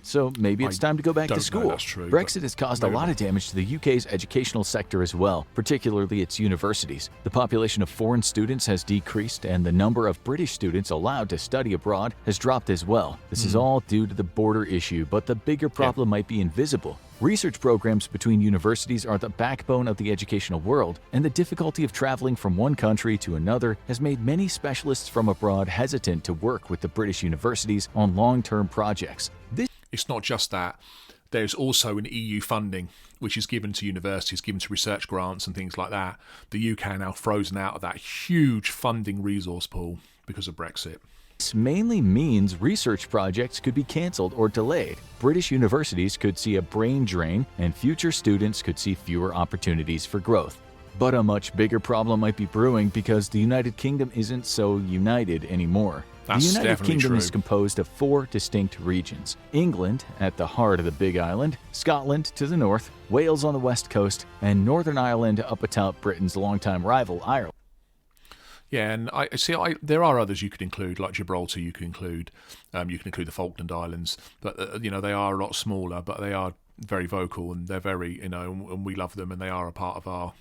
So maybe it's time to go back to school. Brexit has caused a lot of damage to the UK's educational sector as well, particularly its universities. The population of foreign students has decreased, and the number of British students allowed to study abroad has dropped as well. This is all due to the border issue, but the bigger problem might be invisible. Research programs between universities are the backbone of the educational world, and the difficulty of traveling from one country to another has made many specialists from abroad hesitant to work with the British universities on long-term projects. It's not just that. There's also an EU funding, which is given to universities, given to research grants and things like that. The UK are now frozen out of that huge funding resource pool because of Brexit. This mainly means research projects could be cancelled or delayed. British universities could see a brain drain, and future students could see fewer opportunities for growth. But a much bigger problem might be brewing because the United Kingdom isn't so united anymore. The United Kingdom is composed of 4 distinct regions. England at the heart of the Big Island, Scotland to the north, Wales on the west coast, and Northern Ireland up atop Britain's longtime rival, Ireland. Yeah, and there are others you could include, like Gibraltar. You can include the Falkland Islands, but they are a lot smaller, but they are very vocal and they're very and we love them, and they are a part of our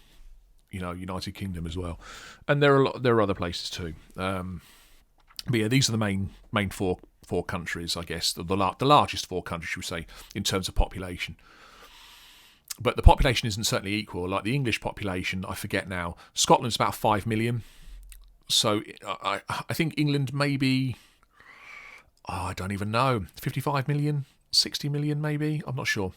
United Kingdom as well. And there are other places too. But yeah, these are the main four countries, I guess, the largest 4 countries, should we say, in terms of population. But the population isn't certainly equal. Like the English population, I forget now. Scotland's about 5 million. So I think England maybe, I don't even know, 55 million, 60 million maybe, I'm not sure.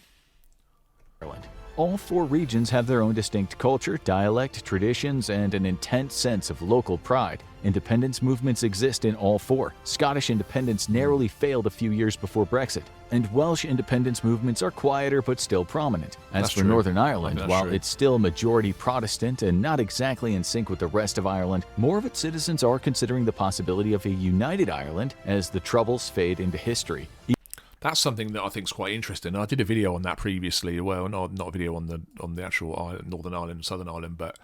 All 4 regions have their own distinct culture, dialect, traditions, and an intense sense of local pride. Independence movements exist in all 4. Scottish independence narrowly failed a few years before Brexit, and Welsh independence movements are quieter but still prominent. As for Northern Ireland, while it's still majority Protestant and not exactly in sync with the rest of Ireland, more of its citizens are considering the possibility of a united Ireland as the Troubles fade into history. That's something that I think is quite interesting. I did a video on that previously. Well, not a video on the actual island, Northern Ireland and Southern Ireland, but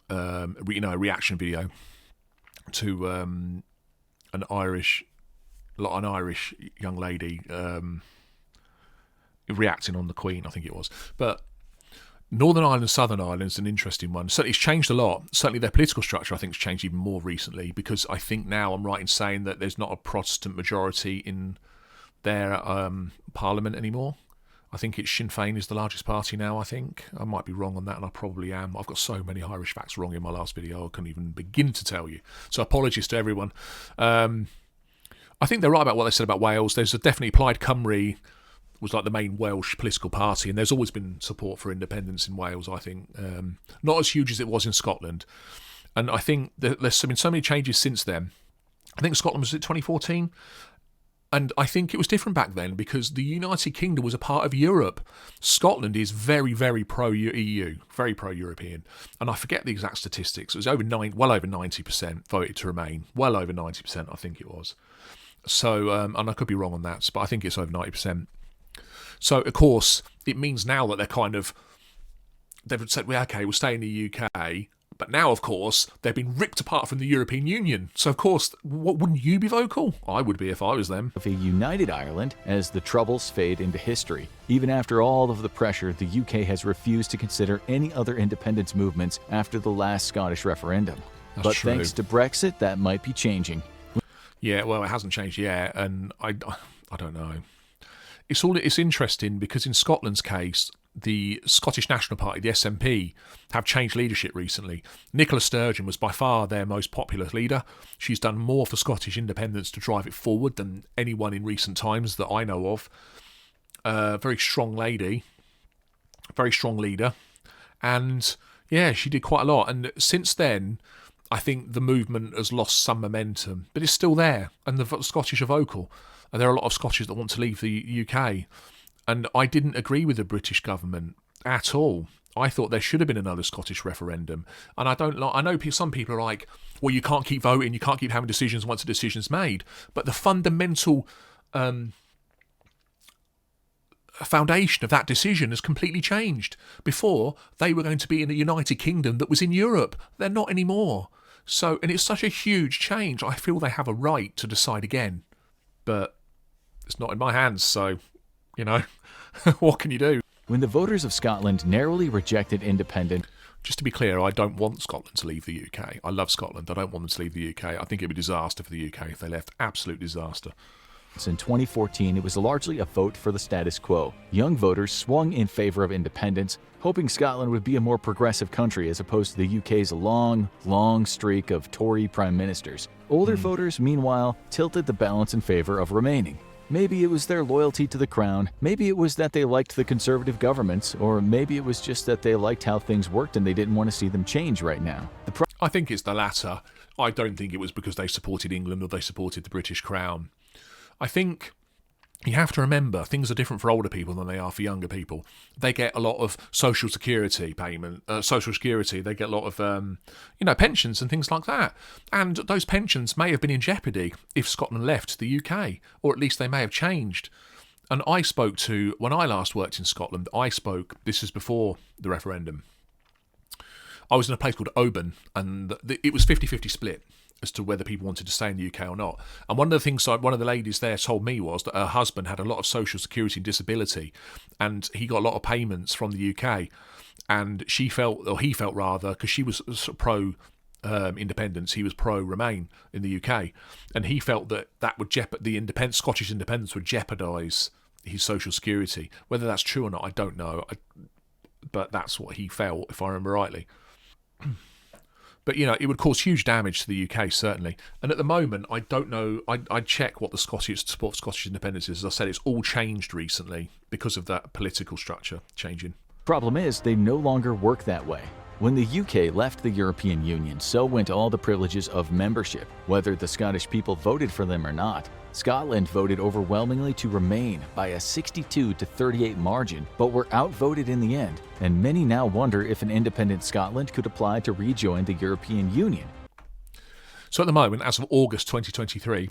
a reaction video to an Irish young lady reacting on the Queen, I think it was. But Northern Ireland and Southern Ireland is an interesting one. Certainly it's changed a lot. Certainly their political structure, I think, has changed even more recently, because I think now I'm right in saying that there's not a Protestant majority in their parliament anymore. I think it's Sinn Féin is the largest party now, I think. I might be wrong on that, and I probably am. I've got so many Irish facts wrong in my last video, I couldn't even begin to tell you. So apologies to everyone. I think they're right about what they said about Wales. There's definitely Plaid Cymru was like the main Welsh political party, and there's always been support for independence in Wales, I think. Not as huge as it was in Scotland. And I think there's been so many changes since then. I think Scotland was 2014. And I think it was different back then because the United Kingdom was a part of Europe. Scotland is very, very pro-EU, very pro-European. And I forget the exact statistics. It was well over 90% voted to remain. Well over 90%, I think it was. So, and I could be wrong on that, but I think it's over 90%. So, of course, it means now that they've said, well, okay, we'll stay in the UK. But now, of course, they've been ripped apart from the European Union. So, of course, wouldn't you be vocal? I would be if I was them. Of a united Ireland as the Troubles fade into history. Even after all of the pressure, the UK has refused to consider any other independence movements after the last Scottish referendum. But true. Thanks to Brexit, that might be changing. Yeah, well, it hasn't changed yet, and I don't know. It's interesting because in Scotland's case, the Scottish National Party, the SNP, have changed leadership recently. Nicola Sturgeon was by far their most popular leader. She's done more for Scottish independence to drive it forward than anyone in recent times that I know of. Very strong lady, very strong leader. And yeah, she did quite a lot. And since then, I think the movement has lost some momentum, but it's still there. And the Scottish are vocal. And there are a lot of Scottish that want to leave the UK. And I didn't agree with the British government at all. I thought there should have been another Scottish referendum. And I know some people are like, well, you can't keep voting, you can't keep having decisions once a decision's made. But the fundamental foundation of that decision has completely changed. Before, they were going to be in a United Kingdom that was in Europe. They're not anymore. So, and it's such a huge change. I feel they have a right to decide again. But it's not in my hands, so, you know, what can you do? When the voters of Scotland narrowly rejected independence. Just to be clear, I don't want Scotland to leave the UK. I love Scotland. I don't want them to leave the UK. I think it would be a disaster for the UK if they left. Absolute disaster. In 2014, it was largely a vote for the status quo. Young voters swung in favor of independence, hoping Scotland would be a more progressive country as opposed to the UK's long, long streak of Tory prime ministers. Older voters, meanwhile, tilted the balance in favor of remaining. Maybe it was their loyalty to the crown, maybe it was that they liked the conservative governments, or maybe it was just that they liked how things worked and they didn't want to see them change right now. I think it's the latter. I don't think it was because they supported England or they supported the British crown. I think you have to remember things are different for older people than they are for younger people. They get a lot of social security payment, they get a lot of, pensions and things like that. And those pensions may have been in jeopardy if Scotland left the UK, or at least they may have changed. And when I last worked in Scotland, this is before the referendum. I was in a place called Oban, and it was 50-50 split as to whether people wanted to stay in the UK or not. And one of the things one of the ladies there told me was that her husband had a lot of social security and disability, and he got a lot of payments from the UK. And he felt rather, because she was pro independence, he was pro Remain in the UK, and he felt that would Scottish independence would jeopardise his social security. Whether that's true or not, I don't know. But that's what he felt, if I remember rightly. But, it would cause huge damage to the UK, certainly. And at the moment, I don't know. I'd check what the support for Scottish independence is. As I said, it's all changed recently because of that political structure changing. Problem is, they no longer work that way. When the UK left the European Union, so went all the privileges of membership. Whether the Scottish people voted for them or not, Scotland voted overwhelmingly to remain by a 62-38 margin, but were outvoted in the end, and many now wonder if an independent Scotland could apply to rejoin the European Union. So at the moment, as of August 2023,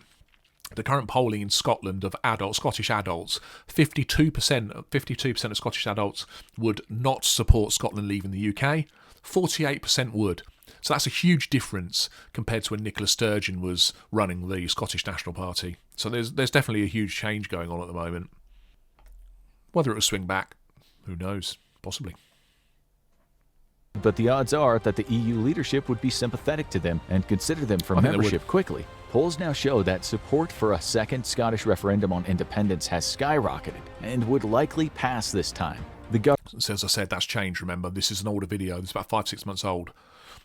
the current polling in Scotland of Scottish adults, 52% of Scottish adults would not support Scotland leaving the UK, 48% would. So that's a huge difference compared to when Nicola Sturgeon was running the Scottish National Party. So there's definitely a huge change going on at the moment. Whether it will swing back, who knows? Possibly. But the odds are that the EU leadership would be sympathetic to them and consider them for membership quickly. Polls now show that support for a second Scottish referendum on independence has skyrocketed and would likely pass this time. So as I said, that's changed, remember. This is an older video. It's about 5-6 months old.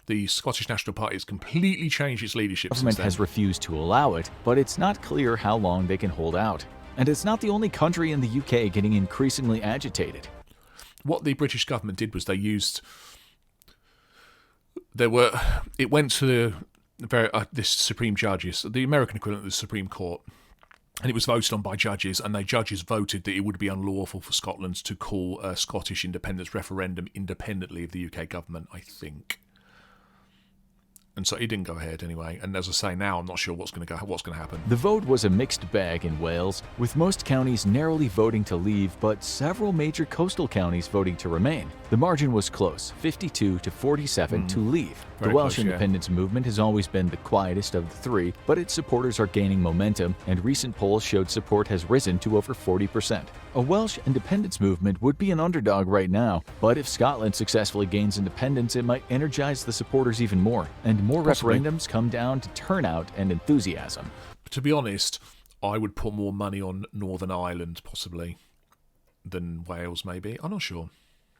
The Scottish National Party has completely changed its leadership since then. The government has refused to allow it, but it's not clear how long they can hold out. And it's not the only country in the UK getting increasingly agitated. What the British government did was it went to this Supreme Judges, the American equivalent of the Supreme Court, And it was voted on by judges, and the judges voted that it would be unlawful for Scotland to call a Scottish independence referendum independently of the UK government, I think. And so it didn't go ahead anyway. And as I say, now I'm not sure what's going to happen. The vote was a mixed bag in Wales, with most counties narrowly voting to leave, but several major coastal counties voting to remain. The margin was close, 52 to 47 to leave. The Welsh independence movement has always been the quietest of the three, but its supporters are gaining momentum, and recent polls showed support has risen to over 40%. A Welsh independence movement would be an underdog right now, but if Scotland successfully gains independence, it might energize the supporters even more, and more referendums come down to turnout and enthusiasm. To be honest, I would put more money on Northern Ireland, possibly, than Wales, maybe. I'm not sure.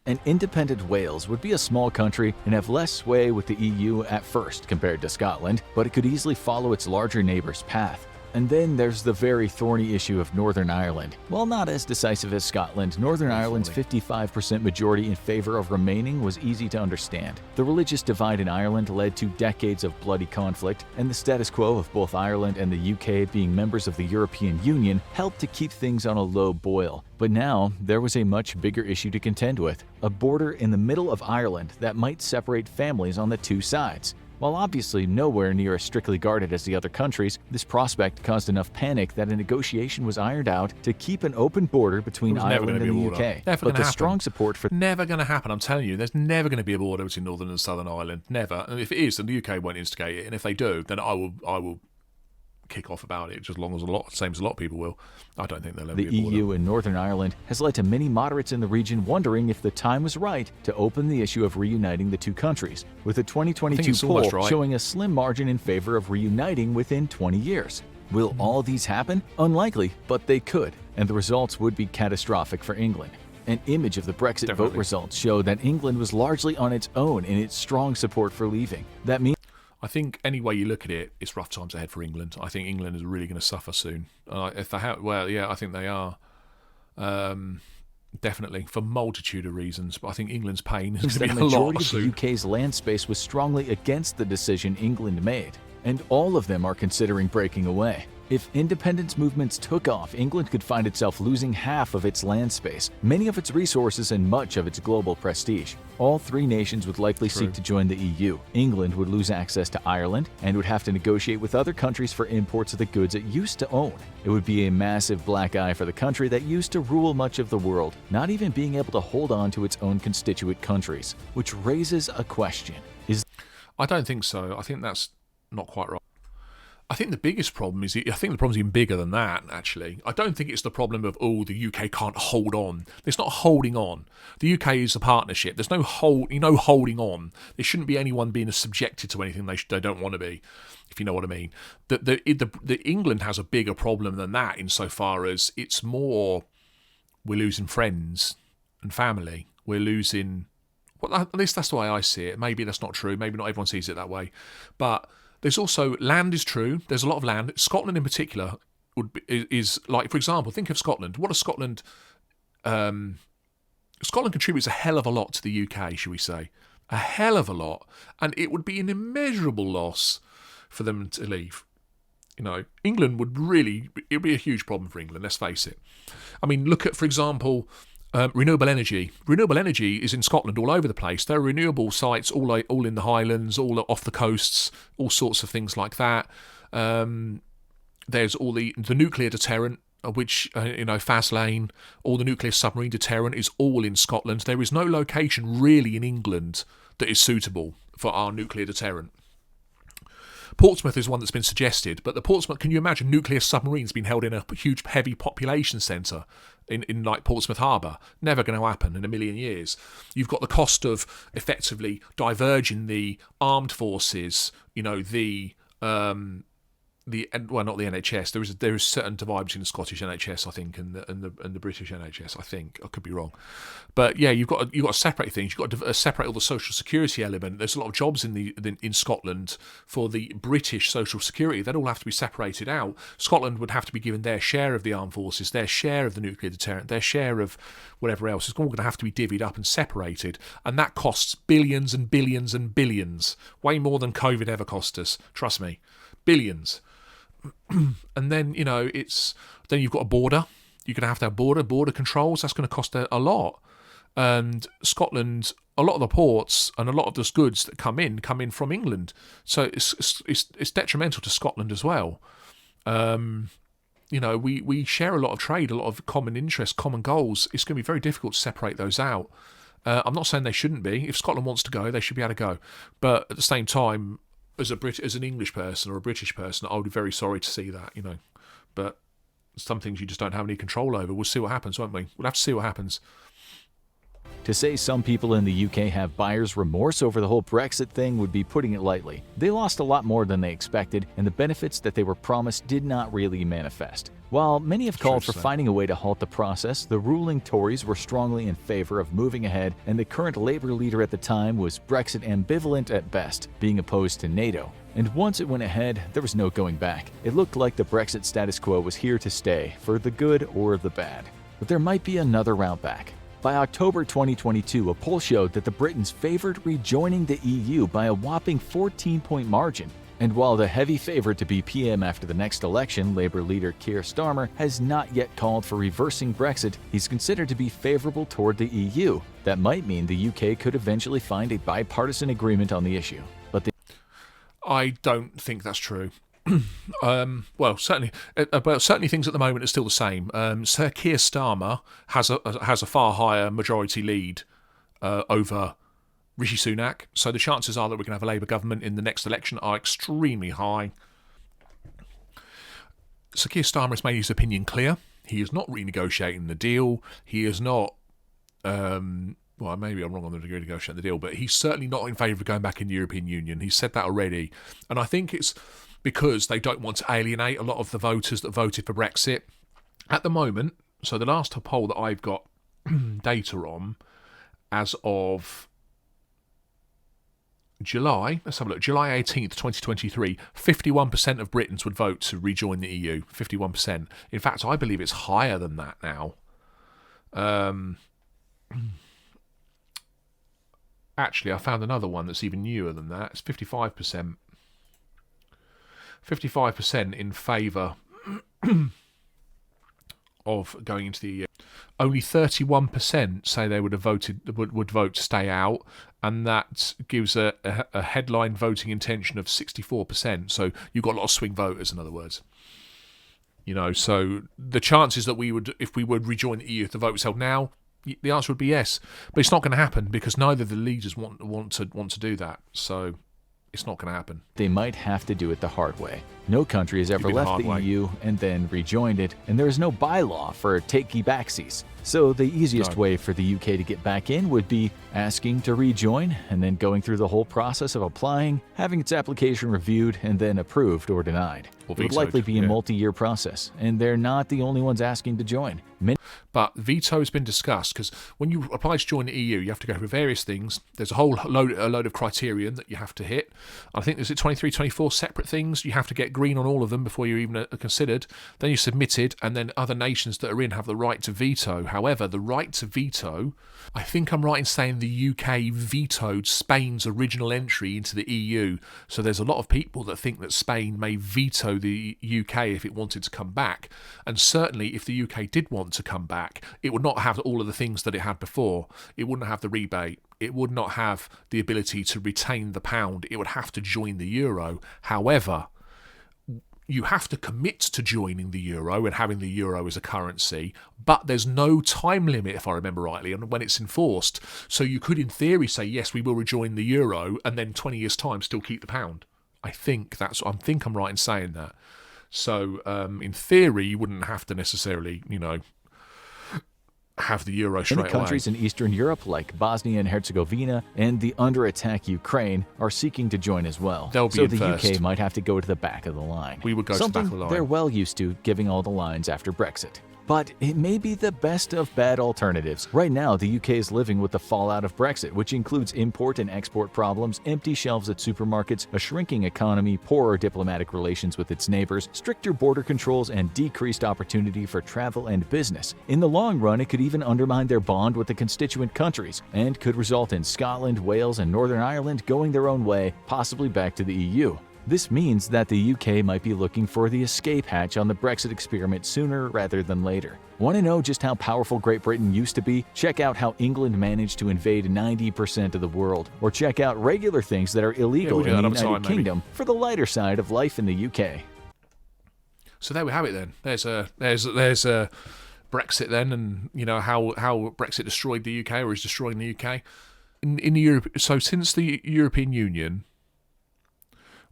An independent Wales would be a small country and have less sway with the EU at first compared to Scotland, but it could easily follow its larger neighbor's path. And then there's the very thorny issue of Northern Ireland. While not as decisive as Scotland, Northern Ireland's 55% majority in favor of remaining was easy to understand. The religious divide in Ireland led to decades of bloody conflict, and the status quo of both Ireland and the UK being members of the European Union helped to keep things on a low boil. But now, there was a much bigger issue to contend with, a border in the middle of Ireland that might separate families on the two sides. While obviously nowhere near as strictly guarded as the other countries, this prospect caused enough panic that a negotiation was ironed out to keep an open border between Ireland and the UK. But the strong support for... Never going to happen, I'm telling you. There's never going to be a border between Northern and Southern Ireland. Never. And if it is, then the UK won't instigate it. And if they do, then I will kick off about it, just as long as same as a lot of people will. I don't think there'll ever be a border. The EU in Northern Ireland has led to many moderates in the region wondering if the time was right to open the issue of reuniting the two countries, with a 2022 poll showing a slim margin in favor of reuniting within 20 years. Will all these happen? Unlikely, but they could, and the results would be catastrophic for England. An image of the Brexit vote results showed that England was largely on its own in its strong support for leaving. That means I think any way you look at it, it's rough times ahead for England. I think England is really going to suffer soon. If they have, well, yeah, I think they are. Definitely, for a multitude of reasons. But I think England's pain is going to be a lot soon. The majority of the UK's land space was strongly against the decision England made, and all of them are considering breaking away. If independence movements took off, England could find itself losing half of its land space, many of its resources, and much of its global prestige. All three nations would likely seek to join the EU. England would lose access to Ireland and would have to negotiate with other countries for imports of the goods it used to own. It would be a massive black eye for the country that used to rule much of the world, not even being able to hold on to its own constituent countries, which raises a question. I don't think so. I think that's not quite right. I think the biggest problem is, I think the problem's even bigger than that, actually. I don't think it's the problem of, the UK can't hold on. It's not holding on. The UK is a partnership. There's no holding on. There shouldn't be anyone being subjected to anything they don't want to be, if you know what I mean. The England has a bigger problem than that insofar as it's more, we're losing friends and family. We're losing, well, at least that's the way I see it. Maybe that's not true. Maybe not everyone sees it that way. But there's also, land is true. There's a lot of land. Scotland in particular is like, for example, think of Scotland. What does Scotland... Scotland contributes a hell of a lot to the UK, shall we say. A hell of a lot. And it would be an immeasurable loss for them to leave. England would really... It would be a huge problem for England, let's face it. I mean, look at, for example... renewable energy. Renewable energy is in Scotland all over the place. There are renewable sites all in the Highlands, all off the coasts, all sorts of things like that. There's all the nuclear deterrent, which, Faslane, all the nuclear submarine deterrent is all in Scotland. There is no location really in England that is suitable for our nuclear deterrent. Portsmouth is one that's been suggested, but can you imagine nuclear submarines being held in a huge, heavy population centre in like Portsmouth Harbour? Never going to happen in a million years. You've got the cost of effectively diverging the armed forces, not the NHS. There is certain divide between the Scottish NHS, I think, and the British NHS. I think I could be wrong, but yeah, you've got to separate things. You've got to separate all the social security element. There's a lot of jobs in Scotland for the British social security. They'd all have to be separated out. Scotland would have to be given their share of the armed forces, their share of the nuclear deterrent, their share of whatever else. It's all going to have to be divvied up and separated, and that costs billions and billions and billions. Way more than COVID ever cost us. Trust me, billions. And then, then you've got a border. You're going to have border controls. That's going to cost a lot. And Scotland, a lot of the ports and a lot of those goods that come in from England. So it's detrimental to Scotland as well. We share a lot of trade, a lot of common interests, common goals. It's going to be very difficult to separate those out. I'm not saying they shouldn't be. If Scotland wants to go, they should be able to go. But at the same time, as an English person or a British person, I would be very sorry to see that, But some things you just don't have any control over. We'll see what happens, won't we? We'll have to see what happens. To say some people in the UK have buyer's remorse over the whole Brexit thing would be putting it lightly. They lost a lot more than they expected, and the benefits that they were promised did not really manifest. While many have called for finding a way to halt the process, the ruling Tories were strongly in favor of moving ahead, and the current Labour leader at the time was Brexit ambivalent at best, being opposed to NATO. And once it went ahead, there was no going back. It looked like the Brexit status quo was here to stay, for the good or the bad. But there might be another route back. By October 2022, a poll showed that the Britons favored rejoining the EU by a whopping 14-point margin. And while the heavy favorite to be PM after the next election, Labour leader Keir Starmer, has not yet called for reversing Brexit, he's considered to be favourable toward the EU. That might mean the UK could eventually find a bipartisan agreement on the issue. But I don't think that's true. Certainly things at the moment are still the same. Sir Keir Starmer has a far higher majority lead over Rishi Sunak, so the chances are that we're going to have a Labour government in the next election are extremely high. Sir Keir Starmer has made his opinion clear. He is not renegotiating the deal. He is not. Maybe I'm wrong on the degree of negotiating the deal, but he's certainly not in favour of going back in the European Union. He's said that already, and I think it's because they don't want to alienate a lot of the voters that voted for Brexit. At the moment, so the last poll that I've got data on, as of July, let's have a look, July 18th, 2023, 51% of Britons would vote to rejoin the EU. 51%. In fact, I believe it's higher than that now. Actually, I found another one that's even newer than that. It's 55%. 55% in favour of going into the EU. Only 31% say they would vote to stay out, and that gives a headline voting intention of 64%. So you've got a lot of swing voters, in other words. So the chances that if we would rejoin the EU, if the vote was held now, the answer would be yes. But it's not going to happen because neither of the leaders want to do that. So it's not going to happen. They might have to do it the hard way. No country has ever left the EU and then rejoined it, and there is no bylaw for takey-backsies. So the easiest way for the UK to get back in would be asking to rejoin and then going through the whole process of applying, having its application reviewed, and then approved or denied. It would likely be a multi-year process, and they're not the only ones asking to join. But veto has been discussed because when you apply to join the EU, you have to go through various things. There's a whole load of criterion that you have to hit. I think there's 23, 24 separate things. You have to get green on all of them before you're even considered. Then you're submitted, and then other nations that are in have the right to veto. However, the right to veto, I think I'm right in saying the UK vetoed Spain's original entry into the EU. So there's a lot of people that think that Spain may veto the UK if it wanted to come back. And certainly if the UK did want to come back, it would not have all of the things that it had before. It wouldn't have the rebate. It would not have the ability to retain the pound. It would have to join the euro. However, you have to commit to joining the euro and having the euro as a currency, but there's no time limit, if I remember rightly, on when it's enforced. So you could, in theory, say, yes, we will rejoin the euro, and then 20 years' time still keep the pound. I think I'm right in saying that. So in theory, you wouldn't have to necessarily, have the euro straight away. Many countries in Eastern Europe, like Bosnia and Herzegovina and the under-attack Ukraine, are seeking to join as well. So the UK might have to go to the back of the line. We would go to the back of the line. Something they're well used to, giving all the lines after Brexit. But it may be the best of bad alternatives. Right now, the UK is living with the fallout of Brexit, which includes import and export problems, empty shelves at supermarkets, a shrinking economy, poorer diplomatic relations with its neighbors, stricter border controls, and decreased opportunity for travel and business. In the long run, it could even undermine their bond with the constituent countries, and could result in Scotland, Wales, and Northern Ireland going their own way, possibly back to the EU. This means that the UK might be looking for the escape hatch on the Brexit experiment sooner rather than later. Want to know just how powerful Great Britain used to be? Check out how England managed to invade 90% of the world, or check out regular things that are illegal in the United Kingdom for the lighter side of life in the UK. So there we have it then. There's a Brexit then, and you know how Brexit destroyed the UK or is destroying the UK. In Europe, so since the European Union,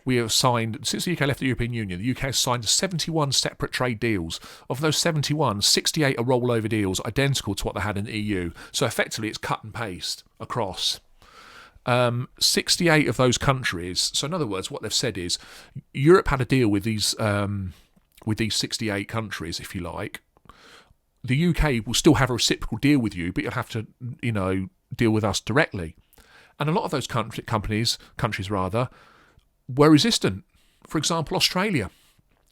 we have signed, since the UK left the European Union, the UK has signed 71 separate trade deals. Of those 71, 68 are rollover deals, identical to what they had in the EU. So effectively, it's cut and paste across. 68 of those countries. So in other words, what they've said is, Europe had a deal with these 68 countries, if you like. The UK will still have a reciprocal deal with you, but you'll have to, deal with us directly. And a lot of those countries were resistant. For example, Australia.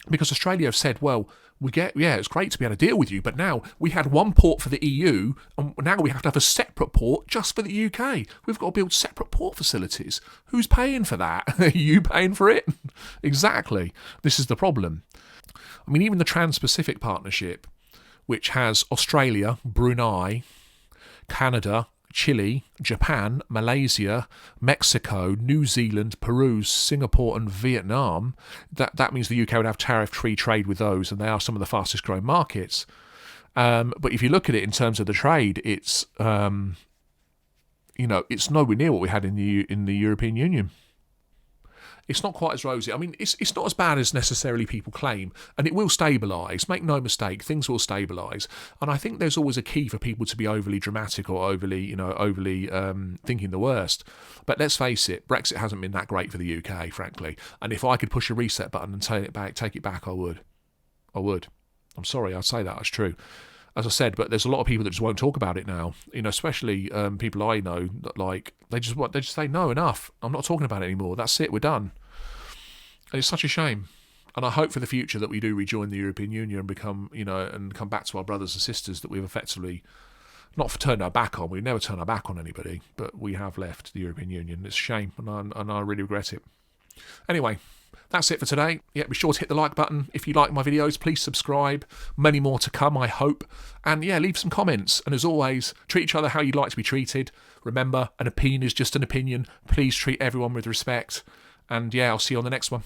Because Australia have said, well, it's great to be able to deal with you, but now we had one port for the EU, and now we have to have a separate port just for the UK. We've got to build separate port facilities. Who's paying for that? Are you paying for it? Exactly. This is the problem. I mean, even the Trans-Pacific Partnership, which has Australia, Brunei, Canada, Chile, Japan, Malaysia, Mexico, New Zealand, Peru, Singapore and Vietnam, that means the UK would have tariff-free trade with those, and they are some of the fastest growing markets. But if you look at it in terms of the trade, it's it's nowhere near what we had in the European Union. It's not quite as rosy. I mean, it's not as bad as necessarily people claim, and it will stabilise. Make no mistake, things will stabilise. And I think there's always a key for people to be overly dramatic or overly thinking the worst. But let's face it, Brexit hasn't been that great for the UK, frankly. And if I could push a reset button and take it back, I would. I'm sorry, I'd say that. It's true. As I said, but there's a lot of people that just won't talk about it now. Especially people I know that they just say no, enough. I'm not talking about it anymore. That's it. We're done. And it's such a shame. And I hope for the future that we do rejoin the European Union and become, and come back to our brothers and sisters that we've effectively not turned our back on. We never turn our back on anybody, but we have left the European Union. It's a shame, and I really regret it. Anyway. That's it for today. Yeah, be sure to hit the like button. If you like my videos, please subscribe. Many more to come, I hope. And yeah, leave some comments. And as always, treat each other how you'd like to be treated. Remember, an opinion is just an opinion. Please treat everyone with respect. And yeah, I'll see you on the next one.